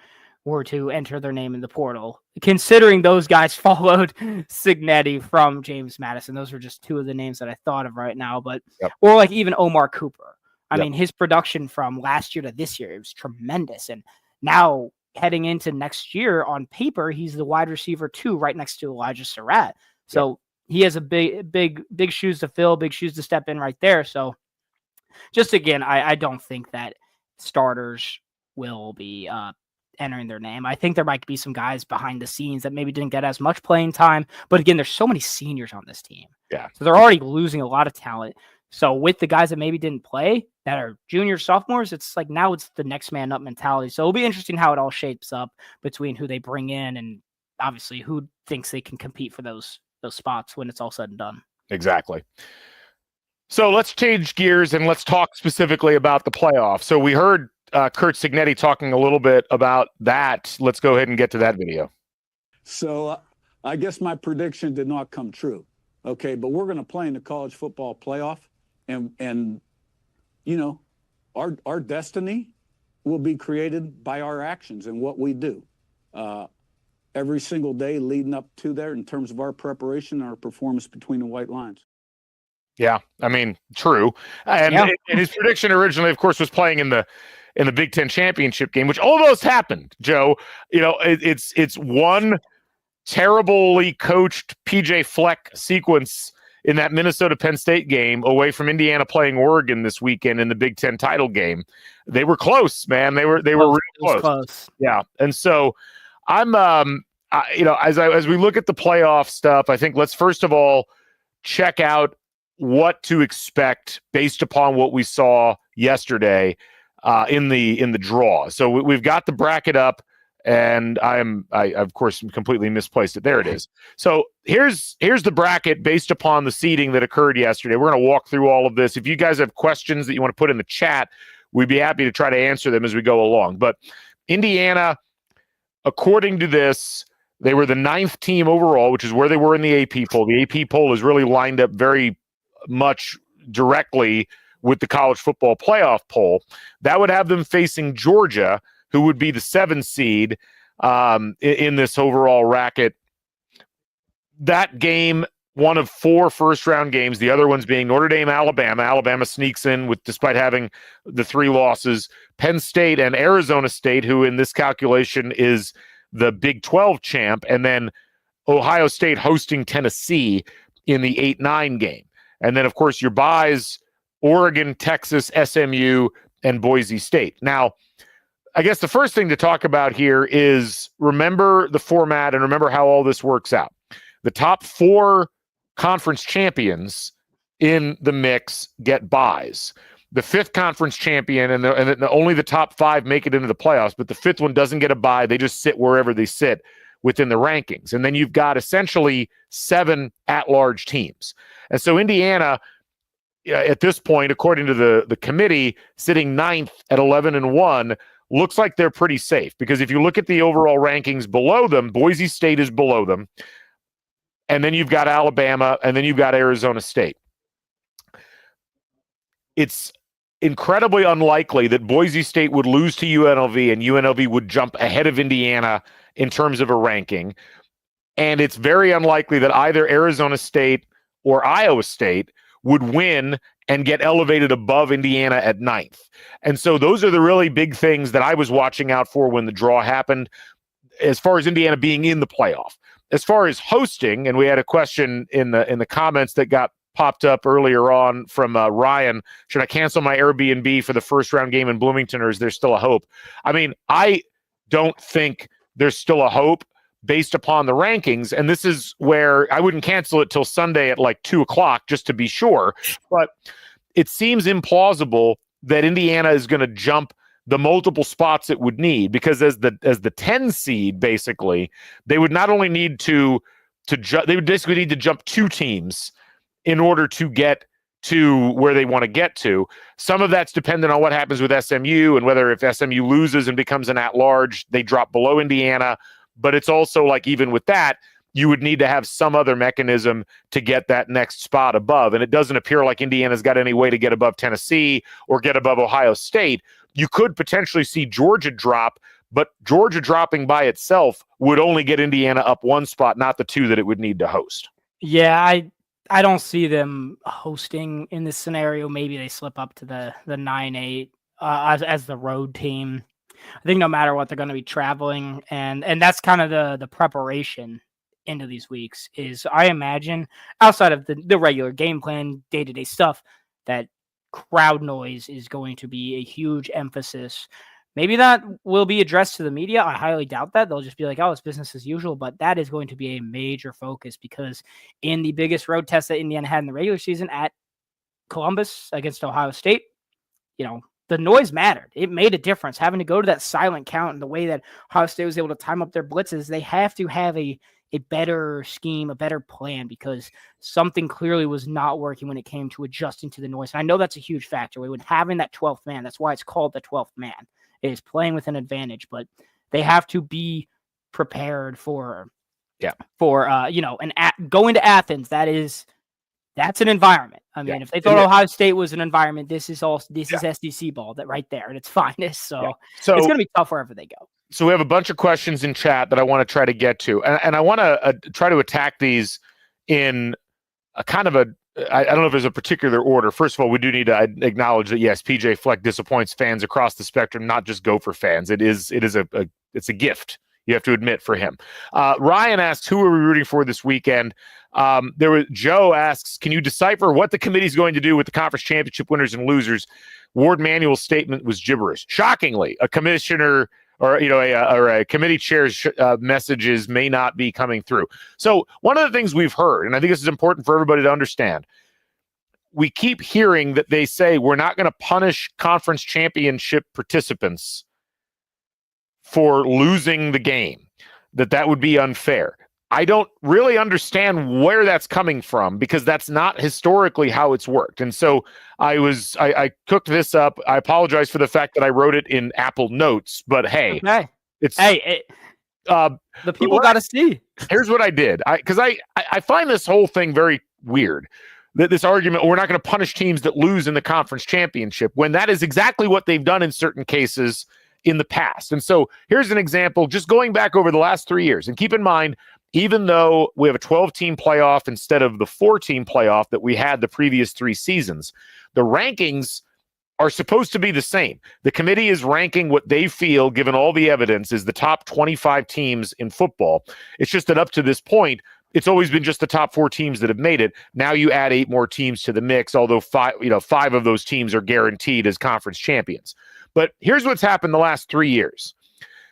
were to enter their name in the portal, considering those guys followed Cignetti from James Madison. Those were just two of the names that I thought of right now, but or like even Omar Cooper. I mean, his production from last year to this year, it was tremendous. And now heading into next year on paper, he's the wide receiver 2 right next to Elijah Surratt. So he has a big shoes to fill, big shoes to step in right there. So just again, I don't think that starters will be entering their name. I think there might be some guys behind the scenes that maybe didn't get as much playing time. But again, there's so many seniors on this team. Yeah. So they're already losing a lot of talent. So with the guys that maybe didn't play that are juniors, sophomores, it's like now it's the next man up mentality. So it'll be interesting how it all shapes up between who they bring in and obviously who thinks they can compete for those spots when it's all said and done. Exactly. So let's change gears and let's talk specifically about the playoff. So we heard Curt Cignetti talking a little bit about that. Let's go ahead and get to that video. So I guess my prediction did not come true. Okay, but we're going to play in the college football playoff, and our destiny will be created by our actions and what we do. Every single day leading up to there in terms of our preparation and our performance between the white lines. Yeah, I mean, true. And his prediction originally, of course, was playing in the Big Ten championship game, which almost happened, Joe. It's one terribly coached PJ Fleck sequence in that Minnesota-Penn State game away from Indiana playing Oregon this weekend in the Big Ten title game. They were close, man. They were real close. Yeah. And so I'm as we look at the playoff stuff, I think let's first of all check out what to expect based upon what we saw yesterday in the draw. So we've got the bracket up, and I of course completely misplaced it. There it is. So here's the bracket based upon the seeding that occurred yesterday. We're going to walk through all of this. If you guys have questions that you want to put in the chat, we'd be happy to try to answer them as we go along. But Indiana, according to this, they were the 9th team overall, which is where they were in the AP poll. The AP poll is really lined up very much directly with the college football playoff poll. That would have them facing Georgia, who would be the 7th seed in this overall racket. That game, one of 4 first-round games, the other ones being Notre Dame, Alabama. Alabama sneaks in despite having the 3 losses. Penn State and Arizona State, who in this calculation is the Big 12 champ, and then Ohio State hosting Tennessee in the 8-9 game. And then, of course, your byes, Oregon, Texas, SMU, and Boise State. Now, I guess the first thing to talk about here is remember the format and remember how all this works out. The top 4 conference champions in the mix get byes. The 5th conference champion and only the top 5 make it into the playoffs, but the 5th one doesn't get a bye. They just sit wherever they sit within the rankings. And then you've got essentially 7 at-large teams. And so Indiana, at this point, according to the committee, sitting 9th at 11-1, looks like they're pretty safe. Because if you look at the overall rankings below them, Boise State is below them. And then you've got Alabama, and then you've got Arizona State. It's incredibly unlikely that Boise State would lose to UNLV and UNLV would jump ahead of Indiana in terms of a ranking. And it's very unlikely that either Arizona State or Iowa State would win and get elevated above Indiana at 9th. And so those are the really big things that I was watching out for when the draw happened, as far as Indiana being in the playoff. As far as hosting, and we had a question in the comments that got popped up earlier on from Ryan, should I cancel my Airbnb for the first round game in Bloomington, or is there still a hope? I mean, I don't think there's still a hope based upon the rankings. And this is where I wouldn't cancel it till Sunday at like 2:00 just to be sure. But it seems implausible that Indiana is going to jump the multiple spots it would need, because as the 10 seed, basically, they would not only need they would basically need to jump 2 teams in order to get to where they want to get to. Some of that's dependent on what happens with SMU and whether if SMU loses and becomes an at-large, they drop below Indiana. But it's also like, even with that, you would need to have some other mechanism to get that next spot above. And it doesn't appear like Indiana's got any way to get above Tennessee or get above Ohio State. You could potentially see Georgia drop, but Georgia dropping by itself would only get Indiana up 1 spot, not the 2 that it would need to host. Yeah, I don't see them hosting in this scenario. Maybe they slip up to the 9-8 as the road team. I think no matter what, they're going to be traveling, and that's kind of the preparation into these weeks. Is, I imagine, outside of the regular game plan, day-to-day stuff, that crowd noise is going to be a huge emphasis. Maybe that will be addressed to the media. I highly doubt that. They'll just be like, oh, it's business as usual. But that is going to be a major focus, because in the biggest road test that Indiana had in the regular season at Columbus against Ohio State, the noise mattered. It made a difference. Having to go to that silent count and the way that Ohio State was able to time up their blitzes, they have to have a better scheme, a better plan, because something clearly was not working when it came to adjusting to the noise. And I know that's a huge factor. When having that 12th man, that's why it's called the 12th man. It is playing with an advantage, but they have to be prepared for going to Athens. That's an environment. I mean, if they thought Ohio State was an environment, this is SEC ball that right there at its finest. So it's going to be tough wherever they go. So we have a bunch of questions in chat that I want to try to get to, and I want to try to attack these in a kind of I don't know if there's a particular order. First of all, we do need to acknowledge that, yes, PJ Fleck disappoints fans across the spectrum, not just Gopher fans. It's a gift, you have to admit, for him. Ryan asks, who are we rooting for this weekend? Joe asks, can you decipher what the committee is going to do with the conference championship winners and losers? Ward Manuel's statement was gibberish. Shockingly, a commissioner or a committee chair's messages may not be coming through. So one of the things we've heard, and I think this is important for everybody to understand, we keep hearing that they say we're not going to punish conference championship participants for losing the game, that would be unfair. I don't really understand where that's coming from, because that's not historically how it's worked. And so I cooked this up. I apologize for the fact that I wrote it in Apple Notes, but hey, Okay. it's the people got to see. Here's what I did. Because I find this whole thing very weird. This argument, we're not going to punish teams that lose in the conference championship, when that is exactly what they've done in certain cases in the past. And so here's an example, just going back over the last 3 years. And keep in mind, even though we have a 12-team playoff instead of the 4-team playoff that we had the previous 3 seasons, the rankings are supposed to be the same. The committee is ranking what they feel, given all the evidence, is the top 25 teams in football. It's just that up to this point, it's always been just the top 4 teams that have made it. Now you add 8 more teams to the mix, although 5 of those teams are guaranteed as conference champions. But here's what's happened the last 3 years.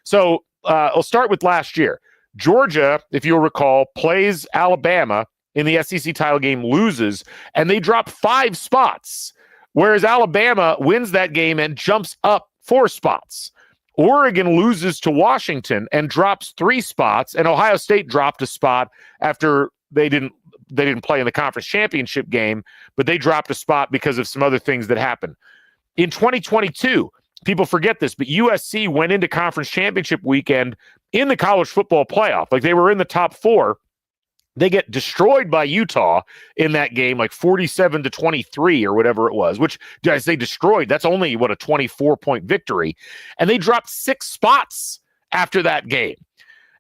So I'll start with last year. Georgia, if you'll recall, plays Alabama in the SEC title game, loses, and they drop 5 spots, whereas Alabama wins that game and jumps up 4 spots. Oregon loses to Washington and drops 3 spots, and Ohio State dropped a spot after they didn't play in the conference championship game, but they dropped a spot because of some other things that happened. In 2022, people forget this, but USC went into conference championship weekend in the college football playoff. Like, they were in the top 4. They get destroyed by Utah in that game, like 47-23 or whatever it was, which, did I say destroyed? That's only, a 24-point victory. And they dropped 6 spots after that game.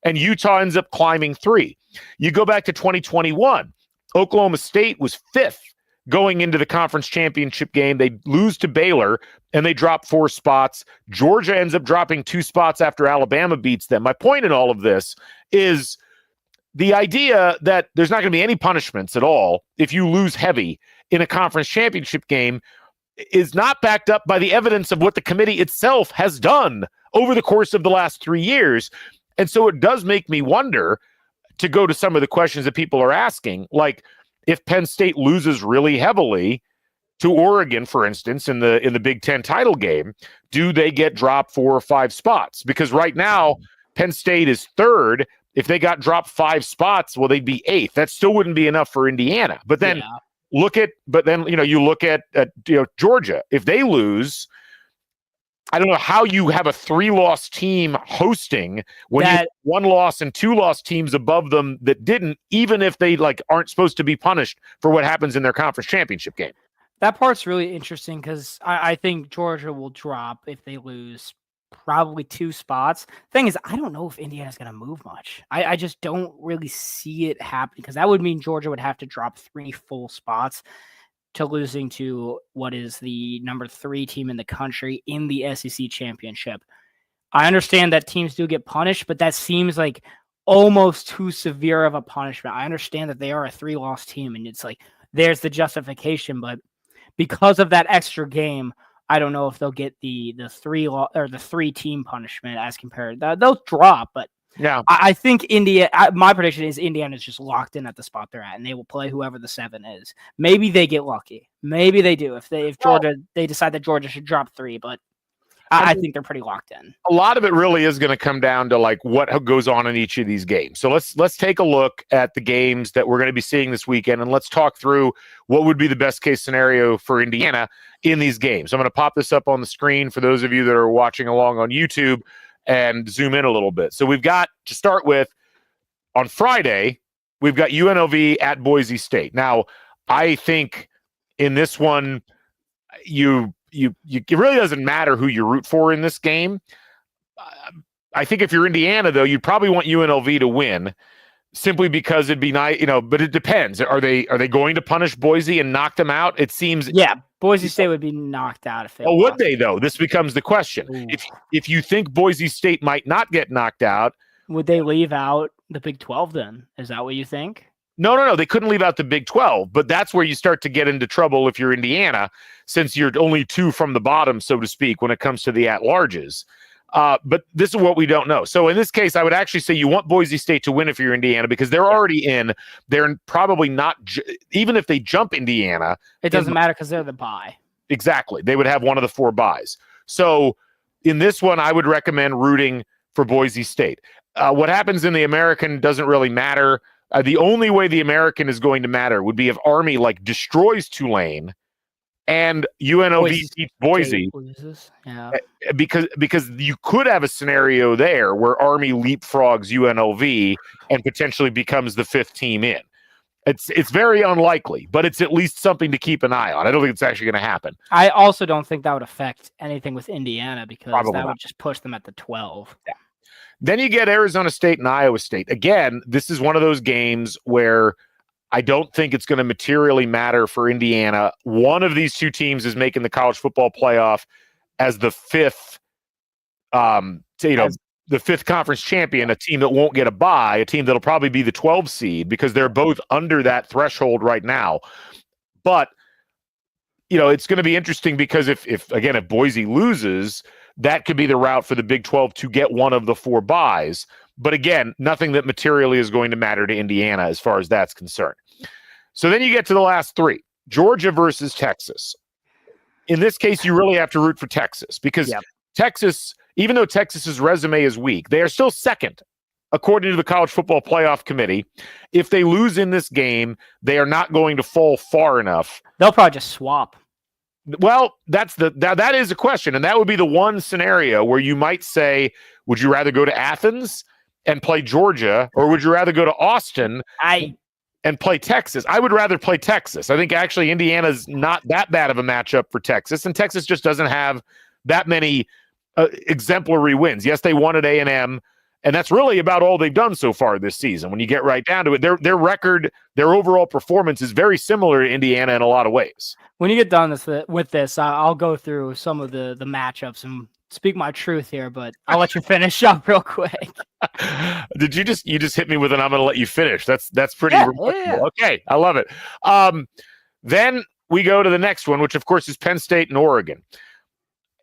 And Utah ends up climbing 3. You go back to 2021, Oklahoma State was 5th going into the conference championship game. They lose to Baylor, and they drop 4 spots. Georgia ends up dropping 2 spots after Alabama beats them. My point in all of this is the idea that there's not going to be any punishments at all if you lose heavy in a conference championship game is not backed up by the evidence of what the committee itself has done over the course of the last 3 years. And so it does make me wonder, to go to some of the questions that people are asking, like, if Penn State loses really heavily to Oregon, for instance, in the Big Ten title game, do they get dropped 4 or 5 spots? Because right now, Penn State is 3rd. If they got dropped 5 spots, well, they'd be 8th. That still wouldn't be enough for Indiana. But then you look at Georgia. If they lose, I don't know how you have a 3-loss team hosting when you have 1-loss and 2-loss teams above them that didn't, even if they aren't supposed to be punished for what happens in their conference championship game. That part's really interesting, because I think Georgia will drop, if they lose, probably 2 spots. Thing is, I don't know if Indiana's going to move much. I just don't really see it happening, because that would mean Georgia would have to drop 3 full spots to losing to what is the number 3 team in the country in the SEC championship. I understand that teams do get punished, but that seems like almost too severe of a punishment. I understand that they are a 3-loss team, and it's like, there's the justification, but because of that extra game, I don't know if they'll get the 3-team punishment as compared. They'll drop, but yeah, I think my prediction is Indiana's just locked in at the spot they're at, and they will play whoever the 7 is. Maybe they get lucky. Maybe they do. If Georgia, they decide that Georgia should drop 3, but I think they're pretty locked in. A lot of it really is going to come down to what goes on in each of these games. So let's take a look at the games that we're going to be seeing this weekend, and let's talk through what would be the best case scenario for Indiana in these games. I'm going to pop this up on the screen for those of you that are watching along on YouTube and zoom in a little bit. So we've got, to start with, on Friday, we've got UNLV at Boise State. Now, I think in this one, it really doesn't matter who you root for in this game. I think if you're Indiana, though, you'd probably want UNLV to win, simply because it'd be nice, but it depends. Are they going to punish Boise and knock them out? It seems. Yeah, Boise State would be knocked out if they. Oh, would they though? This becomes the question. Ooh. If you think Boise State might not get knocked out, would they leave out the Big 12 then? Is that what you think? No. They couldn't leave out the Big 12, but that's where you start to get into trouble if you're Indiana, since you're only 2 from the bottom, so to speak, when it comes to the at-larges. But this is what we don't know. So in this case, I would actually say you want Boise State to win if you're Indiana, because they're already in. They're probably not, even if they jump Indiana. It doesn't matter because they're the bye. Exactly. They would have one of the 4 byes. So in this one, I would recommend rooting for Boise State. What happens in the American doesn't really matter. The only way the American is going to matter would be if Army destroys Tulane and UNLV beats Boise. Yeah. Because you could have a scenario there where Army leapfrogs UNLV and potentially becomes the 5th team in. It's very unlikely, but it's at least something to keep an eye on. I don't think it's actually going to happen. I also don't think that would affect anything with Indiana, because Probably that not. would just push them at the 12. Yeah. Then you get Arizona State and Iowa State. Again, this is one of those games where I don't think it's going to materially matter for Indiana. One of these 2 teams is making the college football playoff as the 5th, the 5th conference champion, a team that won't get a bye, a team that'll probably be the 12 seed, because they're both under that threshold right now. But, it's going to be interesting, because if Boise loses, that could be the route for the Big 12 to get one of the 4 byes. But again, nothing that materially is going to matter to Indiana as far as that's concerned. So then you get to the last 3, Georgia versus Texas. In this case, you really have to root for Texas, because Texas, even though Texas's resume is weak, they are still 2nd, according to the College Football Playoff Committee. If they lose in this game, they are not going to fall far enough. They'll probably just swap. Well, that is a question, and that would be the one scenario where you might say, would you rather go to Athens and play Georgia, or would you rather go to Austin and play Texas? I would rather play Texas. I think actually Indiana's not that bad of a matchup for Texas, and Texas just doesn't have that many exemplary wins. Yes, they won at A&M, and that's really about all they've done so far this season. When you get right down to it, their record, their overall performance is very similar to Indiana in a lot of ways. When you get done with this, I'll go through some of the matchups and speak my truth here, but I'll let you finish up real quick. Did you just hit me with an I'm going to let you finish? That's pretty remarkable. Yeah. Okay, I love it. Then we go to the next one, which of course is Penn State and Oregon.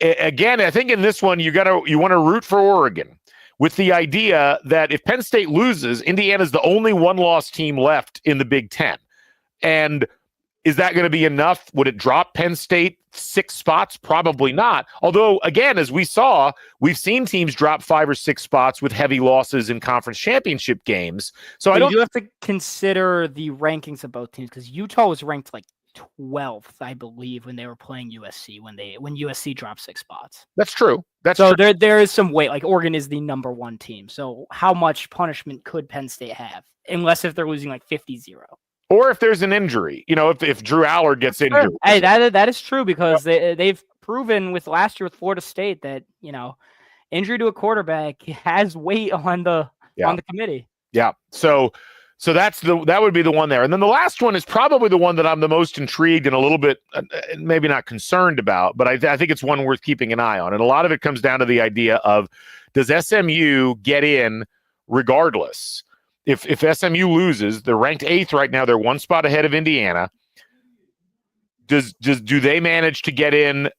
Again, I think in this one you want to root for Oregon, with the idea that if Penn State loses, Indiana's the only 1-loss team left in the Big Ten. And is that going to be enough? Would it drop Penn State 6 spots? Probably not. Although, again, as we saw, we've seen teams drop 5 or 6 spots with heavy losses in conference championship games. So I don't. You have to consider the rankings of both teams, because Utah was ranked 12th, I believe, when they were playing USC, when USC dropped 6 spots. That's true. So there is some weight. Oregon is the number 1 team. So how much punishment could Penn State have? Unless if they're losing 50-0. Or if there's an injury, if Drew Allard gets injured. Hey, that is true, because they've proven with last year with Florida State that, injury to a quarterback has weight on the committee. Yeah. So that would be the one there. And then the last one is probably the one that I'm the most intrigued and a little bit maybe not concerned about, but I think it's one worth keeping an eye on. And a lot of it comes down to the idea of, does SMU get in regardless? If SMU loses, they're ranked 8th right now. They're 1 spot ahead of Indiana. Do they manage to get in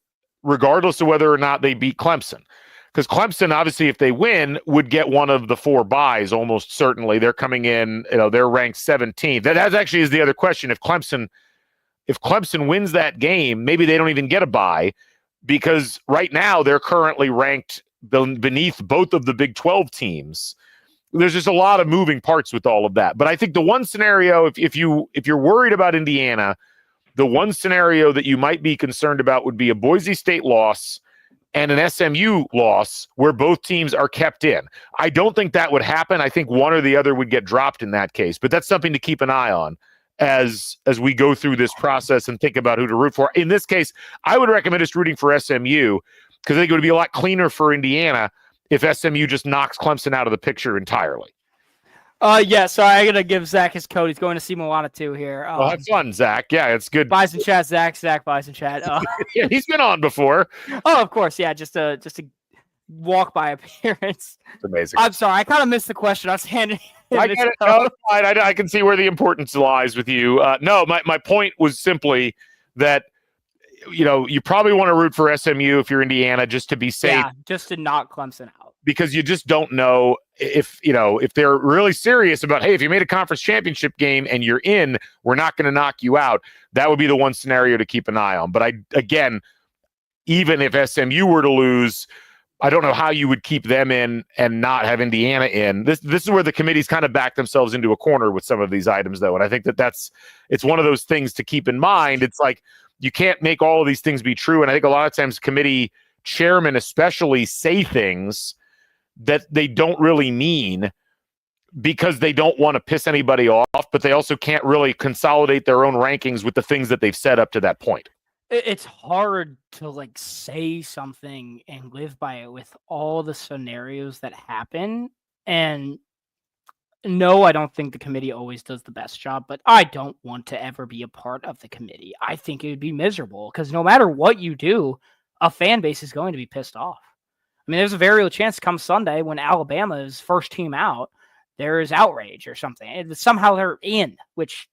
regardless of whether or not they beat Clemson? Because Clemson, obviously, if they win, would get one of the 4 byes almost certainly. They're coming in, they're ranked 17th. That actually is the other question. If Clemson wins that game, maybe they don't even get a bye, because right now they're currently ranked beneath both of the Big 12 teams. There's just a lot of moving parts with all of that. But I think the one scenario, if you're worried about Indiana, the one scenario that you might be concerned about would be a Boise State loss and an SMU loss where both teams are kept in. I don't think that would happen. I think one or the other would get dropped in that case. But that's something to keep an eye on as we go through this process and think about who to root for. In this case, I would recommend us rooting for SMU, because I think it would be a lot cleaner for Indiana if SMU just knocks Clemson out of the picture entirely. So I'm going to give Zach his code. He's going to see Moana 2 here. Well, have fun, Zach. Yeah, it's good. Bison chat, Zach Bison chat. Yeah, he's been on before. Oh, of course. Yeah, just to walk-by appearance. It's amazing. I'm sorry, I kind of missed the question. I was handing. I get it. No, it's fine. I can see where the importance lies with you. No, my point was simply that, you probably want to root for SMU if you're Indiana just to be safe. Yeah, just to knock Clemson out. Because you just don't know if they're really serious about, hey, if you made a conference championship game and you're in, we're not going to knock you out. That would be the one scenario to keep an eye on. But again, even if SMU were to lose, I don't know how you would keep them in and not have Indiana in. This is where the committee's kind of backed themselves into a corner with some of these items, though. And I think it's one of those things to keep in mind. It's like you can't make all of these things be true. And I think a lot of times committee chairmen especially say things that they don't really mean because they don't want to piss anybody off, but they also can't really consolidate their own rankings with the things that they've set up to that point. It's hard to say something and live by it with all the scenarios that happen. And no, I don't think the committee always does the best job, but I don't want to ever be a part of the committee. I think it would be miserable because no matter what you do, a fan base is going to be pissed off. I mean, there's a very real chance come Sunday when Alabama is first team out, there is outrage or something. And somehow they're in, which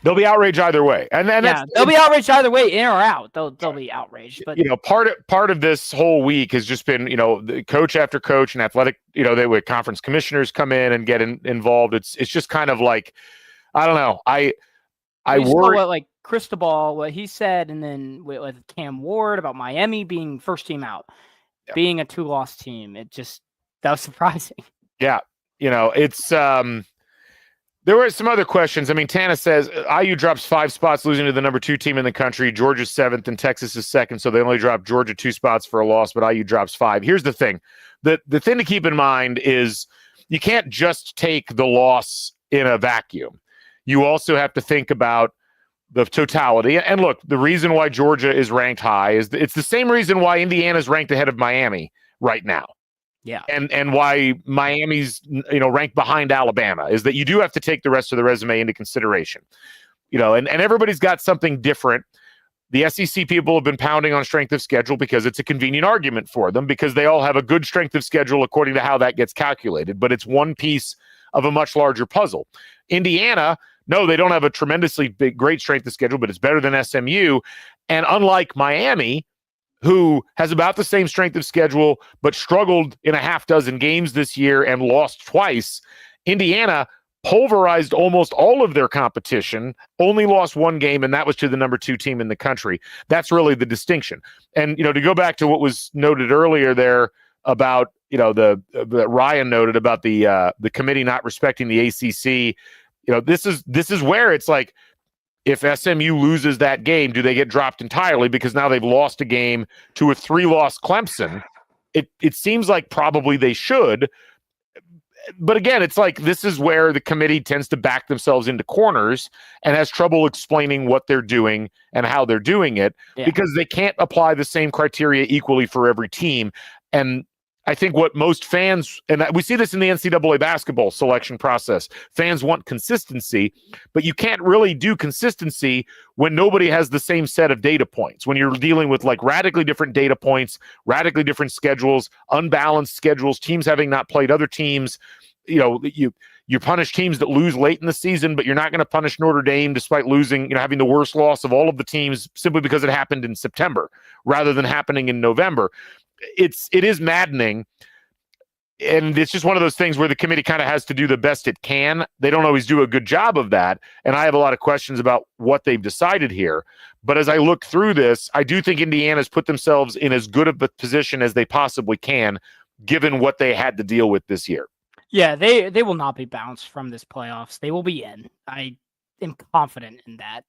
they'll be outraged either way. And then they'll be outraged either way, in or out. They'll be outraged. But part of this whole week has just been, the coach after coach and athletic, they would conference commissioners come in and get involved. It's just kind of like, I don't know. I worry what Cristobal, what he said, and then with Cam Ward about Miami being first team out. Being a 2-loss team, that was surprising. Yeah. It's there were some other questions. I mean, Tana says IU drops 5 spots, losing to the number 2 team in the country. Georgia's 7th and Texas is 2nd. So they only dropped Georgia 2 spots for a loss, but IU drops 5. Here's the thing. The thing to keep in mind is you can't just take the loss in a vacuum. You also have to think about the totality. And look, the reason why Georgia is ranked high is it's the same reason why Indiana is ranked ahead of Miami right now. Yeah. And why Miami's, ranked behind Alabama is that you do have to take the rest of the resume into consideration. And everybody's got something different. The SEC people have been pounding on strength of schedule because it's a convenient argument for them because they all have a good strength of schedule according to how that gets calculated, but it's one piece of a much larger puzzle. Indiana, no, they don't have a tremendously great strength of schedule, but it's better than SMU. And unlike Miami, who has about the same strength of schedule, but struggled in a half dozen games this year and lost twice, Indiana pulverized almost all of their competition, only lost 1 game, and that was to the number 2 team in the country. That's really the distinction. And, to go back to what was noted earlier there about, that Ryan noted about the committee not respecting the ACC, this is where it's like, if SMU loses that game, do they get dropped entirely because now they've lost a game to a 3-loss Clemson? It seems like probably they should. But again, it's like this is where the committee tends to back themselves into corners and has trouble explaining what they're doing and how they're doing it because they can't apply the same criteria equally for every team. And I think what most fans, and we see this in the NCAA basketball selection process, fans want consistency, but you can't really do consistency when nobody has the same set of data points. When you're dealing with radically different data points, radically different schedules, unbalanced schedules, teams having not played other teams, you punish teams that lose late in the season, but you're not going to punish Notre Dame despite losing, having the worst loss of all of the teams simply because it happened in September rather than happening in November. It is maddening, and it's just one of those things where the committee kind of has to do the best it can. They don't always do a good job of that, and I have a lot of questions about what they've decided here. But as I look through this, I do think Indiana's put themselves in as good of a position as they possibly can, given what they had to deal with this year. Yeah, they will not be bounced from this playoffs. They will be in. I am confident in that.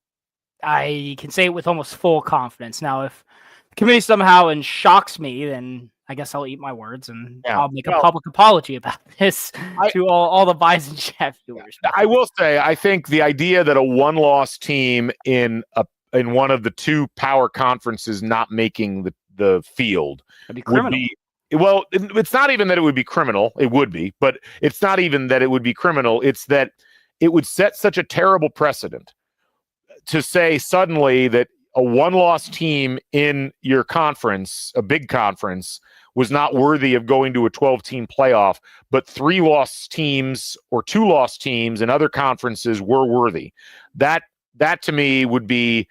I can say it with almost full confidence. Now, if the committee somehow shocks me, then I guess I'll eat my words and I'll make a public apology about this to all the Bison chat viewers. I will say, I think the idea that a 1-loss team in one of the 2 power conferences not making the field would be well, it's not even that it would be criminal. It would be, but it's not even that it would be criminal. It's that it would set such a terrible precedent to say suddenly that a one-loss team in your conference, a big conference, was not worthy of going to a 12-team playoff, but 3-loss teams or 2-loss teams in other conferences were worthy. That to me would be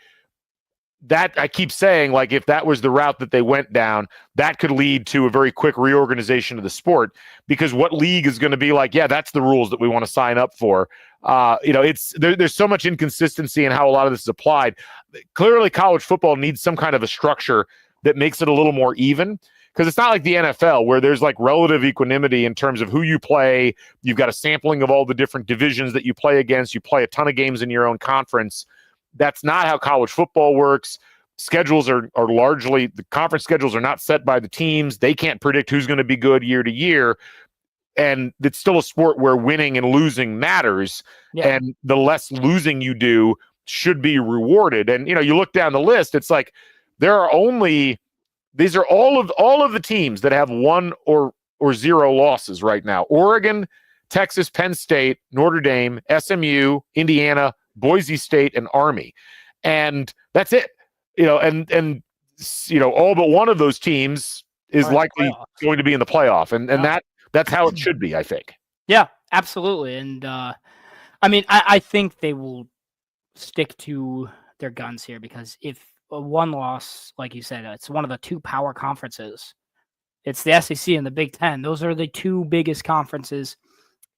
that. I keep saying, like, if that was the route that they went down, that could lead to a very quick reorganization of the sport, because what league is going to be like, yeah, that's the rules that we want to sign up for? There's so much inconsistency in how a lot of this is applied. Clearly, college football needs some kind of a structure that makes it a little more even, because it's not like the NFL where there's like relative equanimity in terms of who you play. You've got a sampling of all the different divisions that you play against. You play a ton of games in your own conference. That's not how college football works. Schedules are largely, the conference schedules are not set by the teams. They can't predict who's going to be good year to year. And it's still a sport where winning and losing matters. Yeah. And the less losing you do should be rewarded. And, you look down the list, it's like these are all of the teams that have 1 or 0 losses right now. Oregon, Texas, Penn State, Notre Dame, SMU, Indiana, Boise State, and Army. And that's it. And all but one of those teams is likely going to be in the playoff. And that's how it should be, I think. Yeah, absolutely. And I think they will stick to their guns here, because if one loss, like you said, it's one of the 2 power conferences. It's the SEC and the Big Ten. Those are the 2 biggest conferences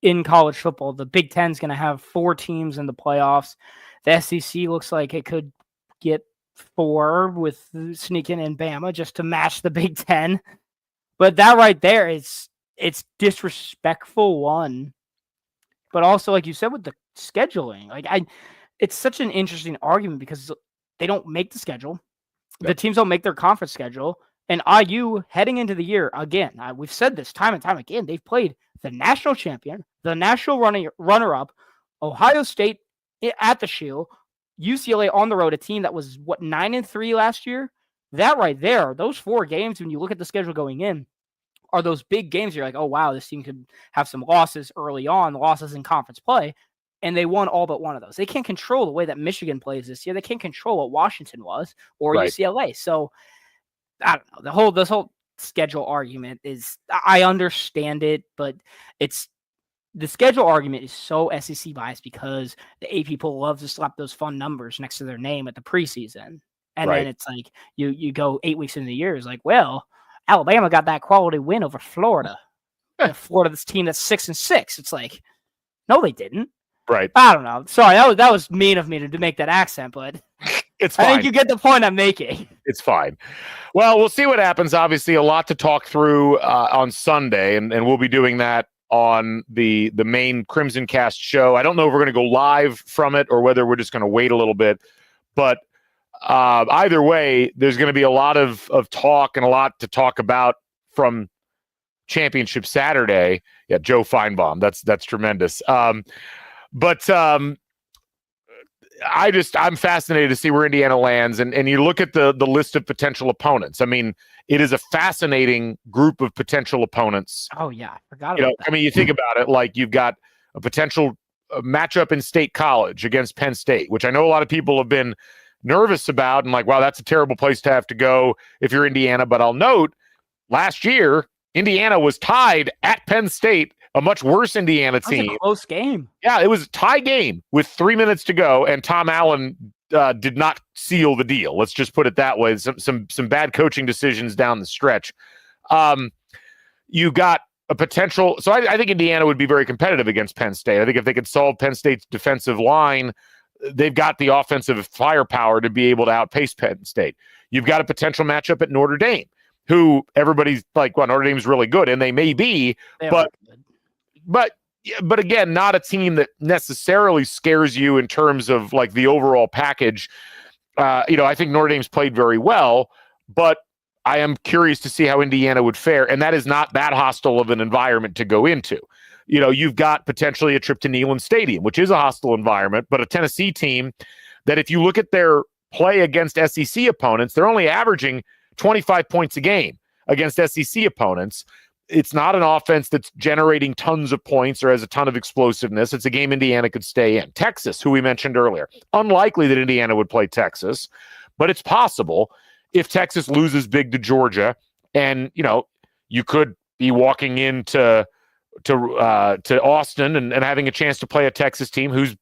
in college football. The Big Ten is going to have 4 teams in the playoffs. The SEC looks like it could get 4 with sneaking in Bama just to match the Big Ten. But that right there it's disrespectful, one. But also, like you said, with the scheduling, it's such an interesting argument, because they don't make the schedule. Yep. The teams don't make their conference schedule. And IU, heading into the year, again, we've said this time and time again, they've played the national champion, the national runner-up, Ohio State at the Shield, UCLA on the road, a team that was, 9-3 last year? That right there, those 4 games, when you look at the schedule going in, are those big games. You're like, oh, wow, this team could have some losses early on, losses in conference play. And they won all but one of those. They can't control the way that Michigan plays this year. They can't control what Washington was or UCLA. So I don't know. This whole schedule argument is, I understand it, but the schedule argument is so SEC biased, because the AP people love to slap those fun numbers next to their name at the preseason. And then it's like you go 8 weeks into the year, it's like, well, Alabama got that quality win over Florida. Florida, this team that's 6-6. It's like, no, they didn't. Right. I don't know. Sorry, that was mean of me to make that accent, but it's fine. I think you get the point I'm making. It's fine. Well, we'll see what happens. Obviously, a lot to talk through on Sunday, and we'll be doing that on the main Crimson Cast show. I don't know if we're going to go live from it or whether we're just going to wait a little bit, but either way, there's going to be a lot of talk and a lot to talk about from Championship Saturday. Yeah, Joe Feinbaum. That's tremendous. But I'm fascinated to see where Indiana lands. And you look at the list of potential opponents. I mean, it is a fascinating group of potential opponents. Oh, yeah. I forgot about that. I mean, you think about it, like you've got a potential matchup in State College against Penn State, which I know a lot of people have been nervous about and like, wow, that's a terrible place to have to go if you're Indiana. But I'll note, last year, Indiana was tied at Penn State, a much worse Indiana team. That was a close game. Yeah, it was a tie game with 3 minutes to go, and Tom Allen did not seal the deal. Let's just put it that way. Some bad coaching decisions down the stretch. You got a potential. So I think Indiana would be very competitive against Penn State. I think if they could solve Penn State's defensive line, they've got the offensive firepower to be able to outpace Penn State. You've got a potential matchup at Notre Dame, who everybody's like, well, Notre Dame's really good, and they may be, but again, not a team that necessarily scares you in terms of like the overall package. I think Notre Dame's played very well, but I am curious to see how Indiana would fare, and that is not that hostile of an environment to go into. You've got potentially a trip to Neyland Stadium, which is a hostile environment, but a Tennessee team that, if you look at their play against SEC opponents, they're only averaging 25 points a game against SEC opponents. It's not an offense that's generating tons of points or has a ton of explosiveness. It's a game Indiana could stay in. Texas, who we mentioned earlier, unlikely that Indiana would play Texas, but it's possible if Texas loses big to Georgia, and you could be walking into Austin and having a chance to play a Texas team who's,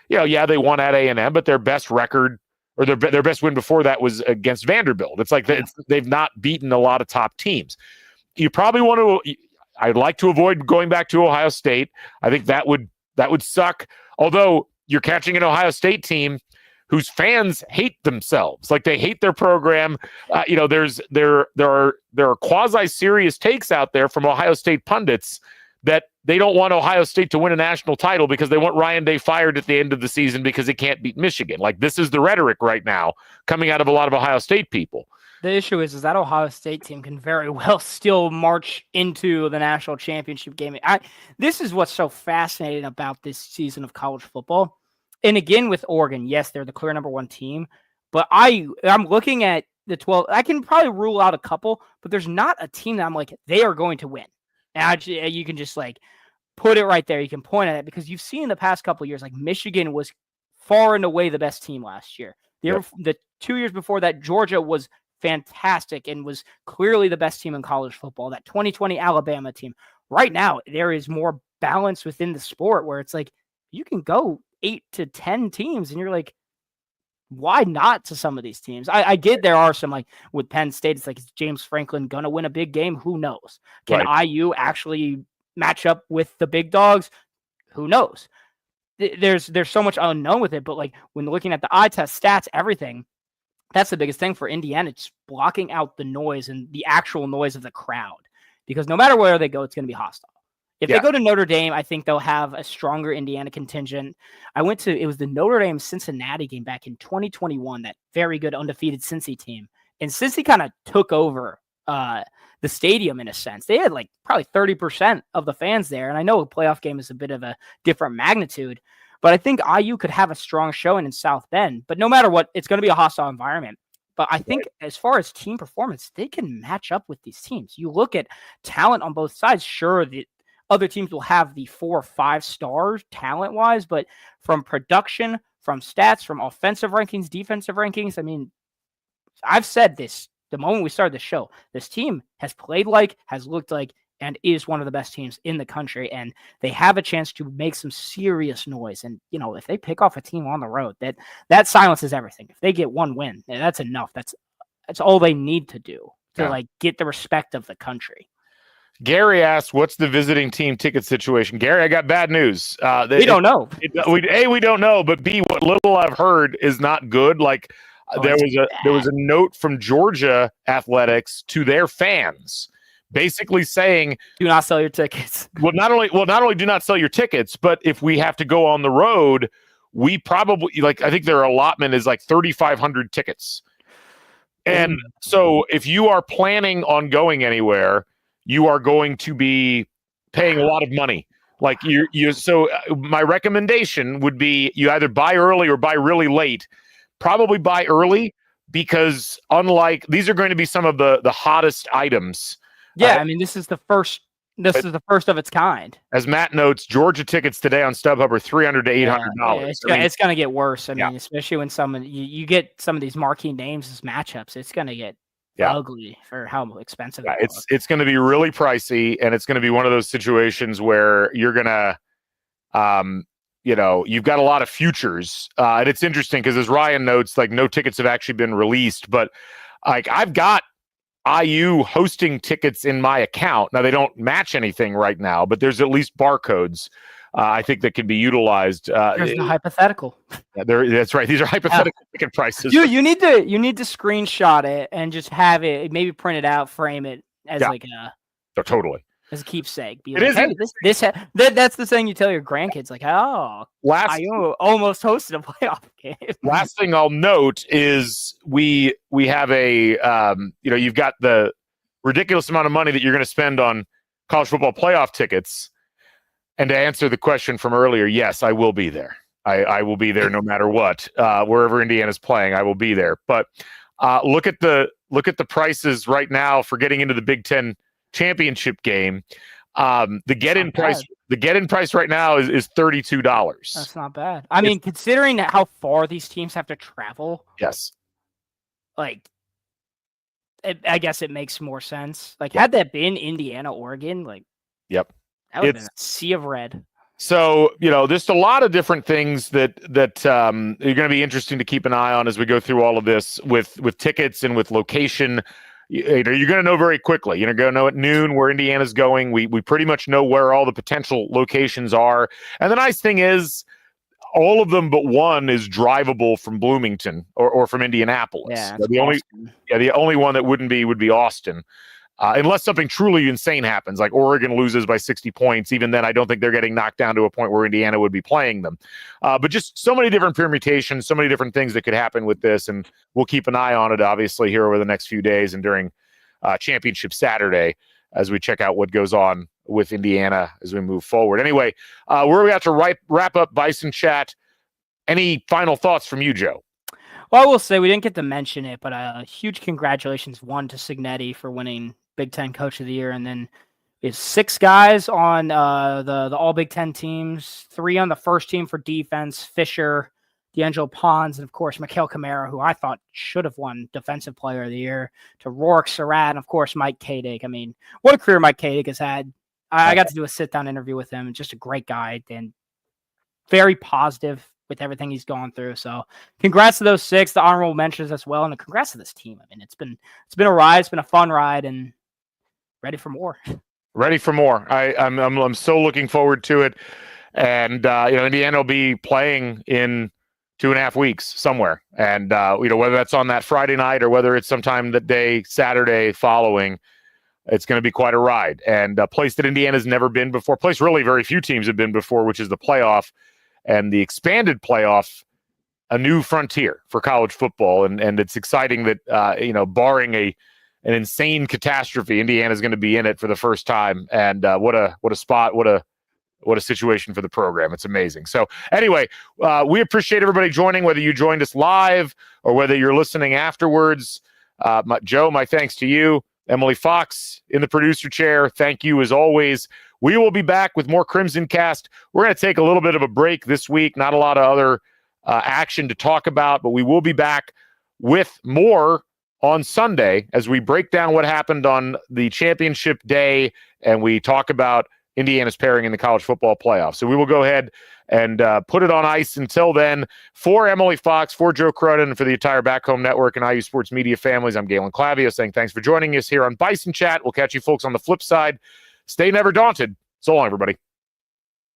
they won at A&M, but their best record or their best win before that was against Vanderbilt. It's like they've not beaten a lot of top teams. You probably want to. I'd like to avoid going back to Ohio State. I think that would suck. Although you're catching an Ohio State team whose fans hate themselves, like they hate their program. There are quasi-serious takes out there from Ohio State pundits that they don't want Ohio State to win a national title because they want Ryan Day fired at the end of the season because it can't beat Michigan. Like, this is the rhetoric right now coming out of a lot of Ohio State people. The issue is that Ohio State team can very well still march into the national championship game. This is what's so fascinating about this season of college football. And again, with Oregon, yes, they're the clear number one team, but I'm looking at the 12. I can probably rule out a couple, but there's not a team that I'm like, they are going to win. And you can just like put it right there. You can point at it because you've seen in the past couple of years, like Michigan was far and away the best team last year. The 2 years before that, Georgia was fantastic and was clearly the best team in college football. That 2020 Alabama team. Right now, there is more balance within the sport where it's like you can go 8 to 10 teams and you're like, why not to some of these teams? I get there are some, like with Penn State, it's like, is James Franklin going to win a big game? Who knows? Can IU actually match up with the big dogs? Who knows? There's so much unknown with it, but like when looking at the eye test stats, everything, that's the biggest thing for Indiana. It's blocking out the noise and the actual noise of the crowd, because no matter where they go, it's going to be hostile. If they go to Notre Dame, I think they'll have a stronger Indiana contingent. It was the Notre Dame Cincinnati game back in 2021, that very good undefeated Cincy team. And Cincy kind of took over the stadium in a sense. They had like probably 30% of the fans there. And I know a playoff game is a bit of a different magnitude, but I think IU could have a strong showing in South Bend. But no matter what, it's going to be a hostile environment. But I think as far as team performance, they can match up with these teams. You look at talent on both sides. Sure, the other teams will have the 4 or 5 stars talent-wise, but from production, from stats, from offensive rankings, defensive rankings, I mean, I've said this the moment we started the show. This team has played like, has looked like, and is one of the best teams in the country, and they have a chance to make some serious noise. And, if they pick off a team on the road, that silences everything. If they get one win, that's enough. That's all they need to do to get the respect of the country. Gary asked, what's the visiting team ticket situation? Gary, I got bad news. We don't know. We don't know, but B, what little I've heard is not good. Like, there was a note from Georgia Athletics to their fans basically saying, do not sell your tickets. Well, not only do not sell your tickets, but if we have to go on the road, we probably, I think their allotment is like 3,500 tickets. And so if you are planning on going anywhere, you are going to be paying a lot of money. Like so my recommendation would be you either buy early or buy really late. Probably buy early, because these are going to be some of the hottest items. Yeah, I mean, this is the first of its kind. As Matt notes, Georgia tickets today on StubHub are $300 to $800. It's going to get worse. I mean, especially when you get some of these marquee names as matchups, it's going to get ugly for how expensive it's going to be really pricey, and it's going to be one of those situations where you're going to you've got a lot of futures, and it's interesting because, as Ryan notes, like, no tickets have actually been released, but like, I've got IU hosting tickets in my account. Now, they don't match anything right now, but there's at least barcodes I think that can be utilized. There's the hypothetical. That's right. These are hypothetical ticket prices. You need to screenshot it and just have it, maybe print it out, frame it as totally as a keepsake. Be like, hey, that's the thing you tell your grandkids, like, IU almost hosted a playoff game. Last thing I'll note is we have a you've got the ridiculous amount of money that you're going to spend on college football playoff tickets. And to answer the question from earlier, yes, I will be there. I will be there no matter what. Wherever Indiana's playing, I will be there. But look at the prices right now for getting into the Big Ten championship game. The get-in price right now is $32. That's not bad. I mean, considering how far these teams have to travel. Yes. like, I guess it makes more sense. Like, had that been Indiana, Oregon, like, Yep. that would have been a sea of red. So, there's a lot of different things that are going to be interesting to keep an eye on as we go through all of this with tickets and with location. You're going to know very quickly. You're going to know at noon where Indiana's going. We pretty much know where all the potential locations are. And the nice thing is, all of them but one is drivable from Bloomington or from Indianapolis. Yeah, the only one that wouldn't be would be Austin. Unless something truly insane happens, like Oregon loses by 60 points, even then I don't think they're getting knocked down to a point where Indiana would be playing them. But just so many different permutations, so many different things that could happen with this, and we'll keep an eye on it, obviously, here over the next few days and during Championship Saturday as we check out what goes on with Indiana as we move forward. Anyway, we're about to wrap up Bison Chat. Any final thoughts from you, Joe? Well, I will say we didn't get to mention it, but a huge congratulations, one, to Cignetti for winning Big Ten Coach of the Year, and then it's 6 guys on the All Big Ten teams, 3 on the first team for defense, Fisher, D'Angelo Pons, and of course, Mikhail Kamara, who I thought should have won Defensive Player of the Year, to Rourke, Surratt, and of course, Mike Koenig. I mean, what a career Mike Koenig has had. I got to do a sit-down interview with him. Just a great guy and very positive with everything he's gone through. So congrats to those 6, the honorable mentions as well. And congrats to this team. I mean, it's been a ride. It's been a fun ride and ready for more. Ready for more. I'm so looking forward to it. And, Indiana will be playing in 2.5 weeks somewhere. And, whether that's on that Friday night or whether it's sometime the day, Saturday following, it's going to be quite a ride. And a place that Indiana's never been before, place really very few teams have been before, which is the playoff. And the expanded playoff, a new frontier for college football. And it's exciting that, barring an insane catastrophe, Indiana's going to be in it for the first time. And what a spot, what a situation for the program. It's amazing. So anyway, we appreciate everybody joining, whether you joined us live or whether you're listening afterwards. Joe, my thanks to you. Emily Fox in the producer chair, thank you as always. We will be back with more Crimson Cast. We're going to take a little bit of a break this week. Not a lot of other action to talk about, but we will be back with more on Sunday as we break down what happened on the championship day and we talk about Indiana's pairing in the college football playoff. So we will go ahead and put it on ice until then. For Emily Fox, for Joe Cruden, and for the entire Back Home Network and IU Sports Media families, I'm Galen Clavio saying thanks for joining us here on Bison Chat. We'll catch you folks on the flip side. Stay never daunted. So long, everybody.